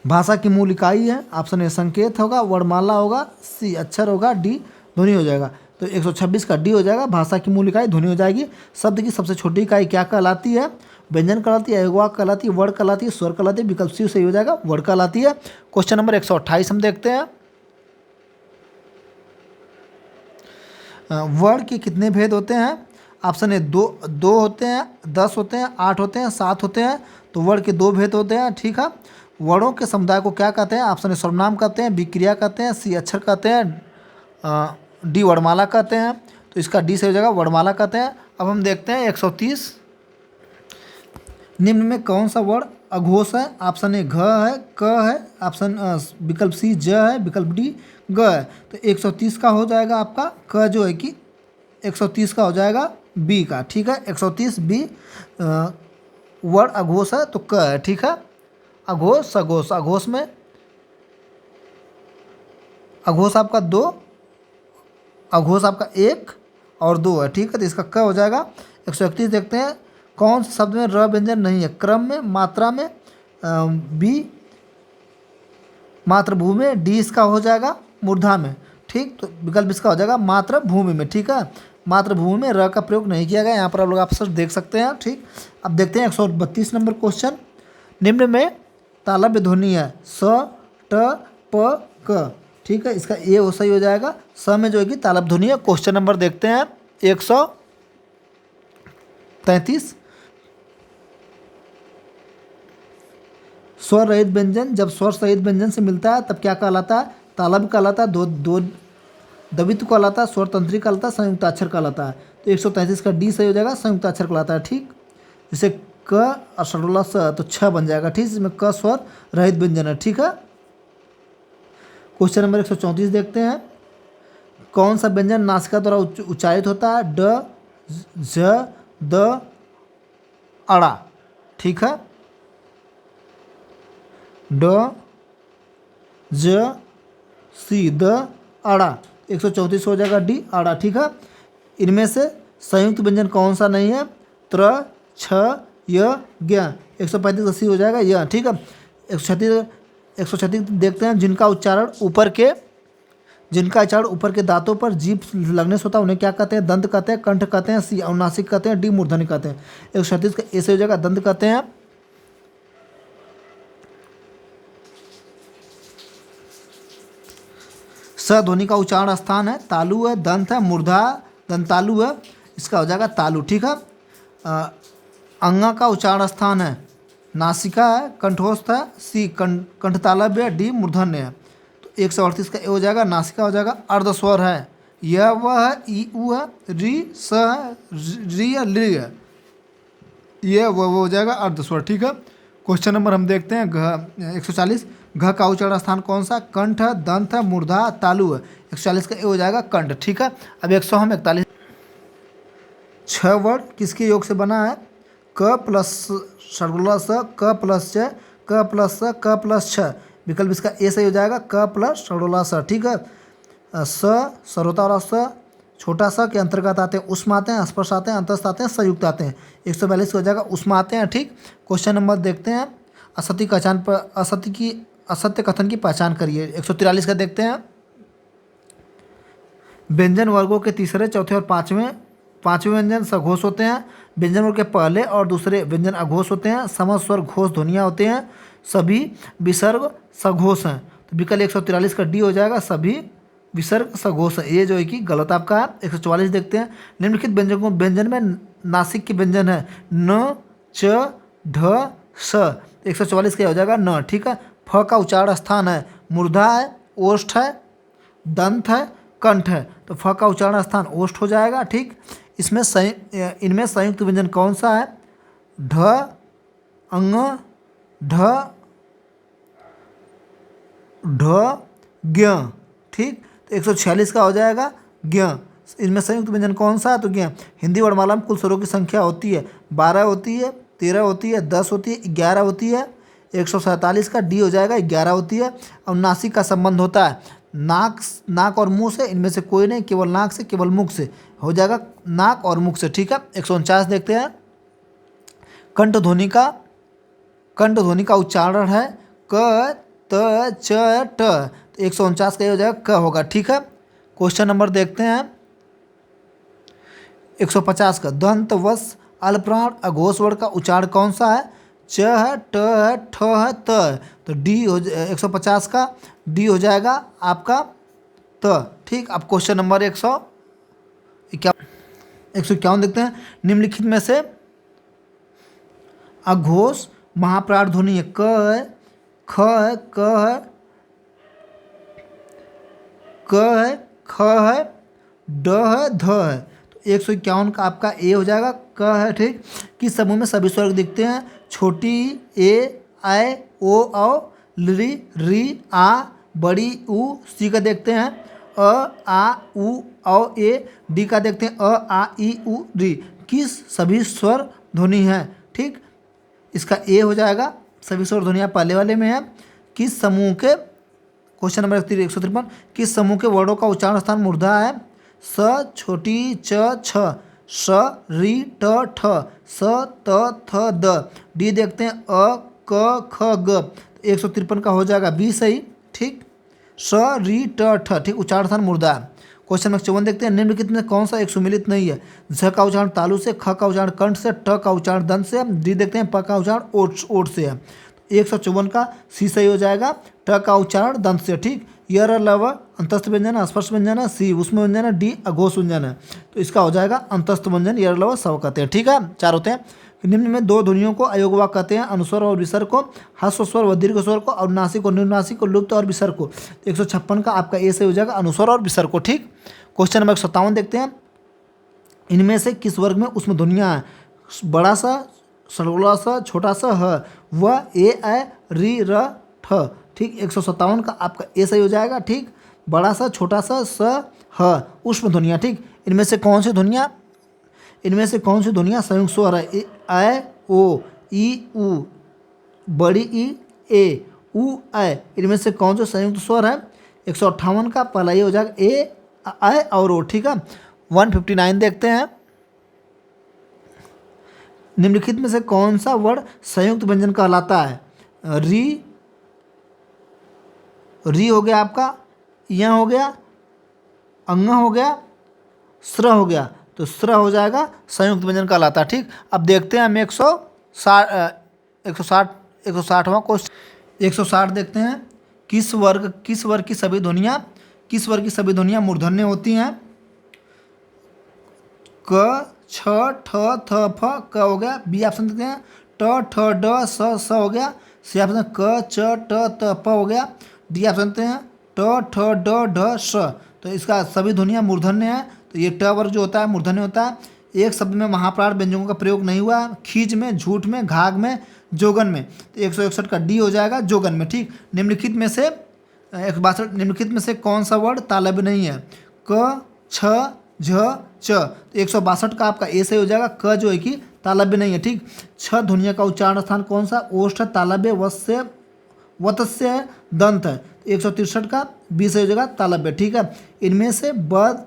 भाषा की मूल इकाई है। ऑप्शन ए संकेत होगा, वर्णमाला होगा, सी अक्षर होगा, डी ध्वनि हो जाएगा। तो 126 का डी हो जाएगा। भाषा की मूल इकाई ध्वनि हो जाएगी। शब्द की सबसे छोटी इकाई क्या कहलाती है? व्यंजन कहलाती है, वाक कहलाती है, वर्ण कहलाती है, स्वर कहलाती है। विकल्प सी सही हो जाएगा, वर्ण कहलाती है। क्वेश्चन नंबर 128 हम देखते हैं। वर्ण के कितने भेद होते हैं? ऑप्शन ए दो होते हैं, 10 होते हैं, 8 होते हैं, 7 होते हैं। तो वर्ण के 2 भेद होते हैं, ठीक है। वर्णों के समुदाय को क्या कहते हैं? ऑप्शन ए सर्वनाम कहते हैं, बी क्रिया कहते हैं, सी अक्षर कहते हैं, डी वर्णमाला कहते हैं। तो इसका डी से हो जाएगा, वर्णमाला कहते हैं। अब हम देखते हैं 130। निम्न में कौन सा वर्ण अघोष है? ऑप्शन ए घ है, क है, ऑप्शन विकल्प सी ज है, विकल्प डी ग है। तो 130 का हो जाएगा आपका क जो है कि 130 का हो जाएगा बी का, ठीक है। 130 बी वर्ण अघोष है तो क है, ठीक है। अघोष सघोष, अघोष में अघोष आपका 2, अघोष आपका 1 और 2 है, ठीक है। तो इसका क हो जाएगा। 131 देखते हैं। कौन से शब्द में र व्यंजन नहीं है? क्रम में, मात्रा में, बी मातृभूमि में, डी इसका हो जाएगा मूर्धा में, ठीक। तो विकल्प इसका हो जाएगा मातृभूमि में, ठीक है। मातृभूमि में र का प्रयोग नहीं किया गया, यहाँ पर आप लोग आप सब देख सकते हैं, ठीक। अब देखते हैं 132 नंबर क्वेश्चन। निम्न में तालव्य ध्वनि है स, ट, प, क, ठीक है। इसका ए वो सही हो जाएगा। स में जो है कि तालव्य ध्वनि है। क्वेश्चन नंबर देखते हैं 133। स्वर रहित व्यंजन जब स्वर सहित व्यंजन से मिलता है तब क्या कहलाता है? तालव्य कहलाता है, दो द्वित्व कहलाता है, स्वर तंत्री कहलाता है, संयुक्ताक्षर कहलाता है। तो 133 का डी सही हो जाएगा, संयुक्ताक्षर कहलाता है, ठीक। जैसे क और षडोला स तो 6 बन जाएगा, ठीक। इसमें क स्वर रहित व्यंजन है, ठीक है। क्वेश्चन नंबर 134 देखते हैं। कौन सा व्यंजन नासिका द्वारा उच्चारित होता है? ड, झ, द, अड़ा, ठीक है। ड, ज, सी, द, अड़ा। 134 हो जाएगा डी अड़ा, ठीक है। इनमें से संयुक्त व्यंजन कौन सा नहीं है? त्र, छ, य, ज्ञ। 135 का सी हो जाएगा य, ठीक है। 136 देखते हैं। जिनका उच्चारण ऊपर के दांतों पर जीभ लगने से होता है उन्हें क्या कहते हैं? दंत कहते हैं, कंठ कहते हैं, सी अनुनासिक कहते हैं, डी मूर्धन्य कहते हैं। 136 का ए से हो जाएगा, दंत कहते हैं। स ध्वनि का उच्चारण स्थान है, तालु है, दंत है, मूर्धा दंतालु है, इसका हो जाएगा तालु, ठीक है। अंगा का उच्चारण स्थान है, नासिका है, कंठोस्थ है, सी कंठतालव्य है, डी मूर्धन्य है। तो 138 का ए हो जाएगा, नासिका हो जाएगा। अर्धस्वर है, यह वह है, ई उ है, री स है, री है, लृ है, यह वह हो जाएगा अर्धस्वर, ठीक है। क्वेश्चन नंबर हम देखते हैं घ 140। घ का उच्चारण स्थान कौन सा? कंठ है, दंत है, मूर्धा, तालु है। 140 का ए हो जाएगा कंठ, ठीक है। अब 141 6 वर्ण किसके योग से बना है? क प्लस षडगोला स, क प्लस च, क प्लस स, क प्लस छ। विकल्प इसका ए सही हो जाएगा, क प्लस षडगोला स, ठीक है। स सरोता और स छोटा सा के अंतर्गत आते हैं उष्म आते हैं, स्पर्श आते हैं, अंतस्थ आते हैं, संयुक्त आते हैं। 142 हो जाएगा उष्म आते हैं, ठीक। क्वेश्चन नंबर देखते हैं। असत्य कथन की पहचान करिए। 143 का देखते हैं। व्यंजन वर्गों के तीसरे, चौथे और पांचवें व्यंजन सघोष होते हैं। व्यंजन वर्ग के पहले और दूसरे व्यंजन अघोष होते हैं। समस्त स्वर घोष ध्वनियाँ होते हैं। सभी विसर्ग सघोष हैं। तो विकल्प 143 का डी हो जाएगा, सभी विसर्ग सघोष है। ये जो है कि गलत आपका है। 144 देखते हैं। निम्नलिखित व्यंजन में नासिक के व्यंजन है न, च, ढ, स। 144 का हो जाएगा न, ठीक है। फ का उच्चारण स्थान है, मूर्धा है, ओष्ठ है, दंत है, कंठ है। तो फ का उच्चारण स्थान ओष्ठ हो जाएगा, ठीक। इनमें संयुक्त व्यंजन कौन सा है? ढ, अंग, ढ, ज्ञ, ठीक। तो 146 का हो जाएगा ज्ञ। इनमें संयुक्त व्यंजन कौन सा है? तो ज्ञ। हिंदी वर्णमाला में कुल स्वरों की संख्या होती है 12 होती है, 13 होती है, 10 होती है, 11 होती है। 147 का डी हो जाएगा, 11 होती है। और नासिक का संबंध होता है नाक और मुंह से। इनमें से कोई नहीं, केवल नाक से, केवल मुख से हो जाएगा, नाक और मुख से, ठीक है। 149 देखते हैं। कंठ ध्वनि का उच्चारण है क, त, च, ट। तो 149 का हो जाएगा क होगा, ठीक है। क्वेश्चन नंबर देखते हैं 150 का दंत वस अल्पप्राण अघोष वर्ण का उच्चारण कौन सा है? च है, ट है, ठ है, त है। तो डी हो 150 का डी हो जाएगा आपका त। ठीक, अब क्वेश्चन नंबर 151 देखते हैं। निम्नलिखित में से अघोष महाप्राण ध्वनि है क है, ख है, क है, क है, ख है, ड है, ध है। तो 151 का आपका ए हो जाएगा क है। ठीक, किस समूह में सभी स्वर दिखते हैं? छोटी ए, ऐ, ओ, औ, ली, री, आ, बड़ी ऊ। सी का देखते हैं अ, आ, उ, औ, ए। डी का देखते हैं अ, आ, ई, उ, री। किस सभी स्वर ध्वनि है? ठीक, इसका ए हो जाएगा। सभी स्वर ध्वनियाँ पहले वाले में है। किस समूह के क्वेश्चन नंबर 153 किस समूह के वर्णों का उच्चारण स्थान मूर्धा है? स, छोटी, च, छ, स, री, ट, ठ, स, त, थ, द। डी देखते हैं अ, क, ख, ग। 153 का हो जाएगा बी सही। ठीक, स, री, ट, ठ। ठीक, उच्चारण स्थान मूर्धा है। क्वेश्चन नंबर 54 देखते हैं। निम्नलिखित में कौन सा एक सुमिलित नहीं है? झ का उच्चारण तालु से, ख का उच्चारण कंठ से, ट का उच्चारण दंत से, डी देखते हैं प का उच्चारण ओठ से है। 154 का सी सही हो जाएगा, ट का उच्चारण दंत से। ठीक, यर लव अंतस्थ व्यंजन है, स्पर्श व्यंजन है, सी उष्म व्यंजन है, डी अघोष व्यंजन है। तो इसका हो जाएगा अंतस्थ व्यंजन, यर लव सब कहते हैं। ठीक है, चार होते हैं। निम्न में दो ध्वनियों को अयोगवाक कहते हैं, अनुस्वर और विसर्ग को, ह्रस्व स्वर व दीर्घ स्वर को, अनुनासिक और निम्नासिक को, लुप्त और विसर्ग को। 156 का आपका ए सही हो जाएगा, अनुस्वर और विसर्ग को। ठीक, क्वेश्चन नंबर 57 देखते हैं। इनमें से किस वर्ग में उसमें ध्वनियाँ हैं? बड़ा सा, सरगोला सा, छोटा सा ह, व, ए, ऐ, री, र, ठ। ठीक, 157 का आपका ए सही हो जाएगा। ठीक, बड़ा सा, छोटा सा, स, ह, उष्म ध्वनियाँ। ठीक, इनमें से कौन सी ध्वनियाँ संयुक्त स्वर है? ऐ, ओ, ई, उ, बड़ी ई, ए, उ, ऐ। इनमें से कौन सा संयुक्त स्वर है? 158 का पहला ये हो जाएगा ए, ऐ और ओ। ठीक है, 159 देखते हैं। निम्नलिखित में से कौन सा वर्ण संयुक्त व्यंजन कहलाता है? री हो गया आपका, य हो गया, अंग हो गया, स्र हो गया। तो स्र हो जाएगा संयुक्त व्यंजन कहलाता है। ठीक, अब देखते हैं हम 160वां क्वेश्चन 160 देखते हैं। किस वर्ग की सभी ध्वनियाँ मूर्धन्य होती हैं? क, छ, ठ, थ, फ। क हो गया। बी ऑप्शन देते हैं ट, ठ, ड, स हो गया। सी ऑप्शन क, च, ट, त, प हो गया। डी ऑप्शन देते हैं ट, ठ, ड, ढ, स। तो इसका सभी ध्वनियाँ मूर्धन्य है। तो ये ट वर्ग जो होता है मूर्धन्य होता है। एक शब्द में महाप्राण व्यंजनों का प्रयोग नहीं हुआ, खींच में, झूठ में, घाघ में, जोगन में। तो 161 का डी हो जाएगा जोगन में। ठीक, निम्नलिखित में से कौन सा वर्ड तालव्य नहीं है? क, छ, झ, च। तो 162 का आपका ए सही हो जाएगा। क जो है कि तालव्य नहीं है। ठीक, छ ध्वनिया का उच्चारण स्थान कौन सा? ओष्ठ, तालव्य, वत्स्य, वत्स्य, दंत है। तो 163 का बी सही हो जाएगा तालव्य। ठीक है, इनमें से ब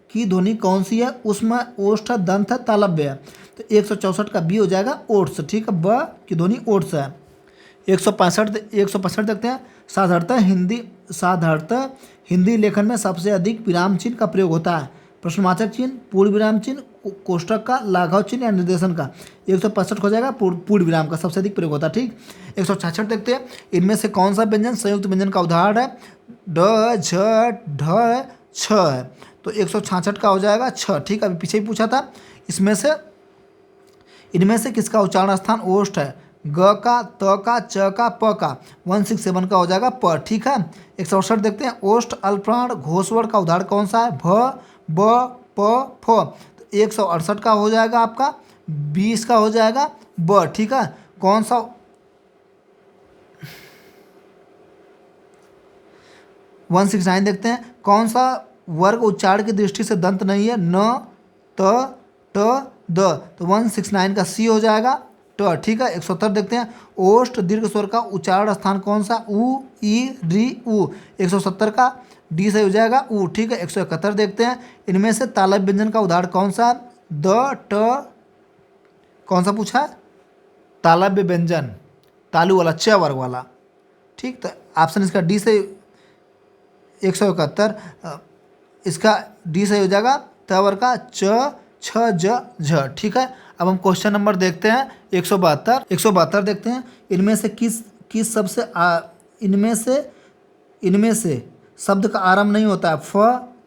की ध्वनि कौन सी है? उसमें ओष्ठ, दंत है, तालव्य है। तो 164 का बी हो जाएगा ओट्स। ठीक है, ब की ध्वनि ओट्स है। 165 देखते हैं। साधारणतः हिंदी लेखन में सबसे अधिक विराम चिन्ह का प्रयोग होता है? प्रश्नवाचक चिन्ह, पूर्ण विराम चिन्ह, कोष्ठक का, लाघव चिन्ह या निर्देशन का। 165 हो जाएगा पूर्ण विराम का सबसे अधिक प्रयोग होता है। ठीक, 166 देखते हैं। इनमें से कौन सा व्यंजन संयुक्त व्यंजन का उदाहरण है? ड, झ, ढ, छ है। तो 166 का हो जाएगा छ। ठीक, अभी पीछे ही पूछा था। इनमें से किसका उच्चारण स्थान ओष्ठ है? ग का, त का, च का, प का। 167 का हो जाएगा प। ठीक है, 168 देखते हैं। ओष्ठ अल्पप्राण घोषवर्ण का उदाहरण कौन सा है? भ, ब, प, फ। तो 168 का हो जाएगा आपका 20 का हो जाएगा ब। ठीक है, कौन सा 169 देखते हैं। कौन सा वर्ग उच्चारण की दृष्टि से दंत नहीं है? न, त, ट, द। तो 169 का सी हो जाएगा ट। ठीक है, 170 देखते हैं। ओष्ठ दीर्घ स्वर का उच्चारण स्थान कौन सा? उ, ई, री, उ। 170 का डी से हो जाएगा उ। ठीक है, 171 देखते हैं। इनमें से तालव्य व्यंजन का उदाहरण कौन सा? द, ट, कौन सा पूछा है? तालव्य व्यंजन, तालु वाला, च वर्ग वाला। ठीक, तो ऑप्शन इसका डी से 171, इसका डी सही हो जाएगा त वर्ग का च, छ ज झ। ठीक है, अब हम क्वेश्चन नंबर देखते हैं 172 देखते हैं। इनमें से किस सबसे इनमें से शब्द का आरंभ नहीं होता है? फ,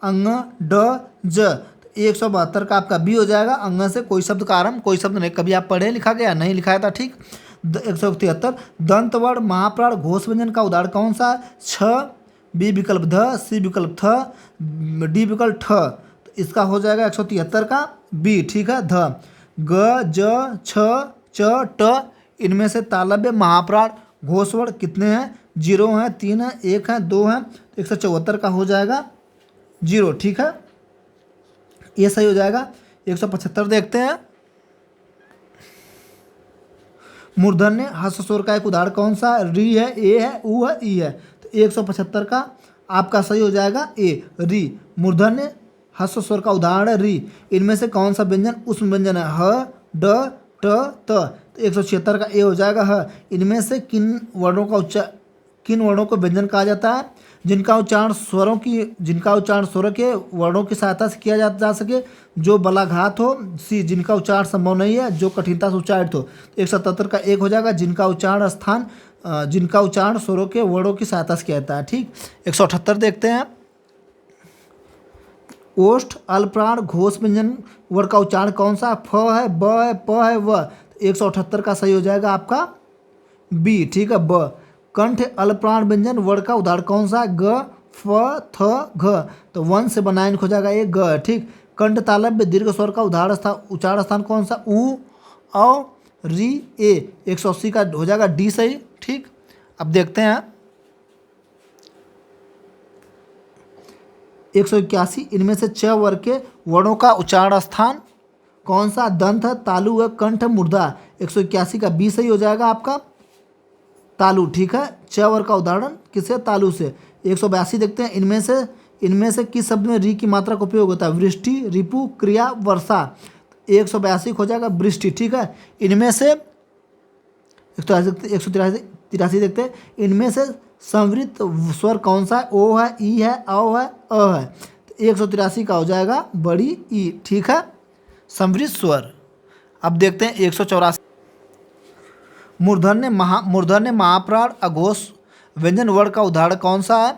अंग, ड, ज। तो 172 का आपका बी हो जाएगा। अंग से कोई शब्द का आरंभ, कोई शब्द नहीं। कभी आप पढ़े लिखा गया नहीं लिखाया था। ठीक। 173 दंत वर्ण महाप्राण घोष व्यंजन का उदाहरण कौन सा है? छ, बी विकल्प ध, सी विकल्प थ, डी विकल्प ठ। तो इसका हो जाएगा 173 का बी। ठीक है, ध। ग, ज, छ, च, ट। इनमें से तालव्य महाप्राण घोष वर्ण कितने हैं? 0 हैं, 3 हैं, 1 है, 2 हैं। तो 174 का हो जाएगा 0। ठीक है, ये सही हो जाएगा। 175 देखते हैं। मूर्धन्य हस्व स्वर का एक उदाहरण कौन सा है? री है, ए है, उ है, ई है। तो 175 का आपका सही हो जाएगा ए, री। मूर्धन्य हस्व स्वर का उदाहरण है री। इनमें से कौन सा व्यंजन उष्म व्यंजन है? ह, ड, ट, त। तो 176 का ए हो जाएगा ह। इनमें से किन वर्णों को व्यंजन कहा जाता है? जिनका उच्चारण स्वरों के वर्णों की सहायता से किया जा सके, जो बलाघात हो। सी, जिनका उच्चारण संभव नहीं है, जो कठिनता से उच्चारित हो। 177 का एक हो जाएगा, जिनका उच्चारण स्वरों के वर्णों की सहायता से किया जाता है। ठीक। 178 देखते हैं। ओष्ठ अल्पप्राण घोष व्यंजन वर्ण का उच्चारण कौन सा? फ है, ब है, प है, व। 178 का सही हो जाएगा आपका बी। ठीक है, ब। कंठ अल्पप्राण व्यंजन वर्ण का उदाहरण कौन सा? ग, फ, थ, घ। तो वन से बनायन हो जाएगा एक ग। ठीक। कंठ तालव्य दीर्घ स्वर का उच्चारण स्थान कौन सा? उ, औ, री, ए। 180 का हो जाएगा डी सही। ठीक। अब देखते हैं 181। इनमें से च वर्ग के वर्णों का उच्चारण स्थान कौन सा? दंत है, तालु है, कंठ, मूर्धा। 181 का बी सही हो जाएगा आपका तालु। ठीक है, च वर्ग का उदाहरण किससे? तालु से। 182 देखते हैं। इनमें से किस शब्द में री की मात्रा का उपयोग होता है? वृष्टि, रिपु, क्रिया, वर्षा। 182 हो जाएगा वृष्टि। ठीक है, इनमें से 183 देखते हैं। इनमें से संवृत स्वर कौन सा है? ओ है, ई है, औ है, अ है। तो 183 का हो जाएगा बड़ी ई। ठीक है, संवृत स्वर। अब देखते हैं 184। मूर्धन्य महाप्राण अघोष व्यंजन वर्ण का उदाहरण कौन सा है?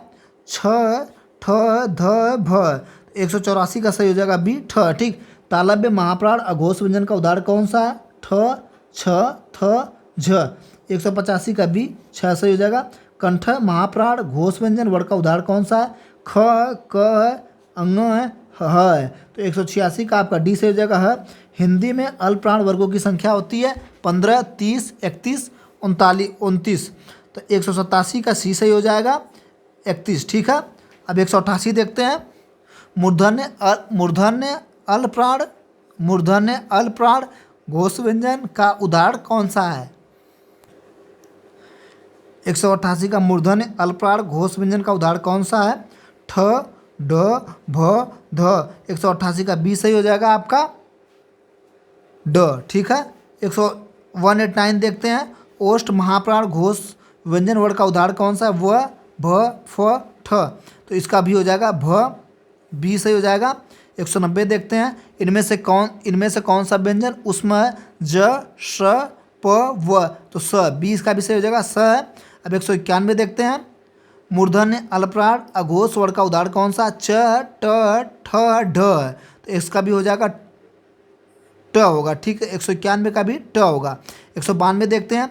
छ, ठ, ध, भ। 184 का सही हो जाएगा बी, ठ। ठीक। तालव्य महाप्राण अघोष व्यंजन का उदाहरण कौन सा है? ठ, छ, थ, झ। 185 का बी, छ सही हो जाएगा। कंठ महाप्राण घोष व्यंजन वर्ण का उदाहरण कौन सा है? ख, क, अंग है, ह है। तो 186 का आपका डी से हो जाएगा ह। हिंदी में अल्पप्राण वर्गों की संख्या होती है 15, 30, 31, 39, 29। तो 187 का सी सही हो जाएगा 31। ठीक है, अब 188 देखते हैं। मूर्धन्य अल्पप्राण घोष व्यंजन का उदाहरण कौन सा है? 188 का मूर्धन्य अल्पप्राण घोष व्यंजन का उदाहरण कौन सा है? ठ, ढ, भ, ध। 188 का बी सही हो जाएगा आपका ड। ठीक है, 189 देखते हैं। ओष्ठ महाप्राण घोष व्यंजन वर्ण का उदाहरण कौन सा है? व, भ, फ, ठ। तो इसका भी हो जाएगा भ, बी सही हो जाएगा। 190 देखते हैं। इनमें से कौन सा व्यंजन उसमें है? ज, श, प, व। तो स, बी इसका भी सही हो जाएगा, स है। अब 191 देखते हैं। मूर्धन्य अल्पप्राण अघोष वर्ण का उदाहरण कौन सा? च, ट, ठ, ढ। तो इसका भी हो जाएगा ट होगा। ठीक है, 191 का भी ट होगा। 192 देखते हैं।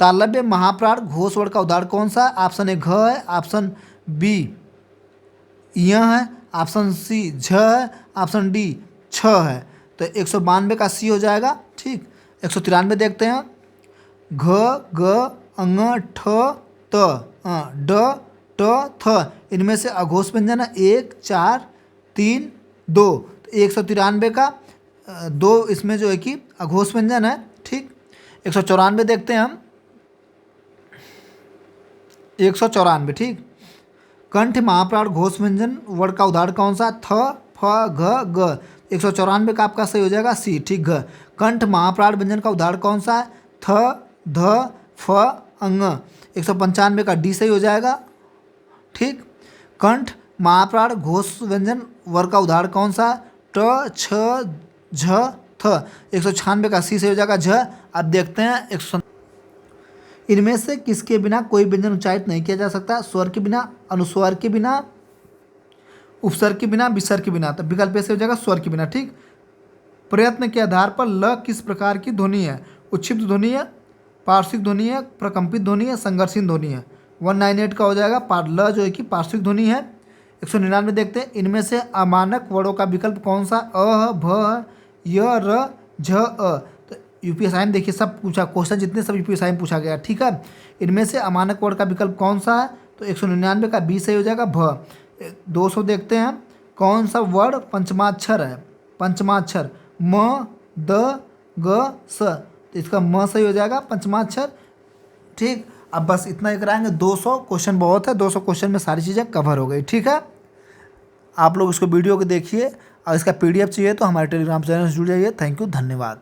तालव्य महाप्राण घोष वर्ण का उदाहरण कौन सा है? ऑप्शन ए घ है, ऑप्शन बी य है, ऑप्शन सी झ है, ऑप्शन डी छ है। तो 192 का सी हो जाएगा। ठीक। 193 देखते हैं। घ, ग, अंग, ठ, त, ड, ट, थ। इनमें से अघोष व्यंजन है 1, 4, 3, 2। तो 193 का दो इसमें जो है कि अघोष व्यंजन है। ठीक। 194 देखते हैं हम। 194। ठीक। कंठ महाप्राण घोष व्यंजन वर्ण का उदाहरण कौन सा? थ, फ, घ, ग। 194 का आपका सही हो जाएगा सी। ठीक। घ। कंठ महाप्राण व्यंजन का उदाहरण कौन सा है? थ, ध, फ, अंग। 195 का डी सही हो जाएगा। ठीक। कंठ महाप्राण घोष व्यंजन वर्ण का उदाहरण कौन सा? ट, छ, झ थ 196 का सी से हो जाएगा झ। अब देखते हैं 100 इनमें से किसके बिना कोई व्यंजन उच्चारित नहीं किया जा सकता? स्वर के बिना, अनुस्वर के बिना, उपसर्ग के बिना, विसर्ग के बिना। तो विकल्प ए से हो जाएगा स्वर के बिना। ठीक, प्रयत्न के आधार पर ल किस प्रकार की ध्वनि है? उच्छिष्ट ध्वनि है, पार्श्विक ध्वनि है, प्रकंपित ध्वनि है, संघर्षहीन ध्वनि है। 198 का हो जाएगा ल जो है कि पार्श्विक ध्वनि है। 199 देखते हैं, इनमें से अमानक वर्णों का विकल्प कौन सा? अ, भ, य, र, झ, अ। तो यूपीएसआई में देखिए सब पूछा, क्वेश्चन जितने सब यूपीएसआई में पूछा गया। ठीक है, इनमें से अमानक वर्ण का विकल्प कौन सा है? तो 199 का बी सही हो जाएगा भ। 200 देखते हैं, कौन सा वर्ण पंचमाक्षर है? पंचमाक्षर म, द, ग, स। तो इसका म सही हो जाएगा पंचमाक्षर। ठीक, अब बस इतना ही कराएंगे। 200 क्वेश्चन बहुत है, 200 क्वेश्चन में सारी चीज़ें कवर हो गई। ठीक है, आप लोग इसको वीडियो को देखिए और इसका पीडीएफ चाहिए तो हमारे टेलीग्राम चैनल से जुड़ जाइए। थैंक यू, धन्यवाद।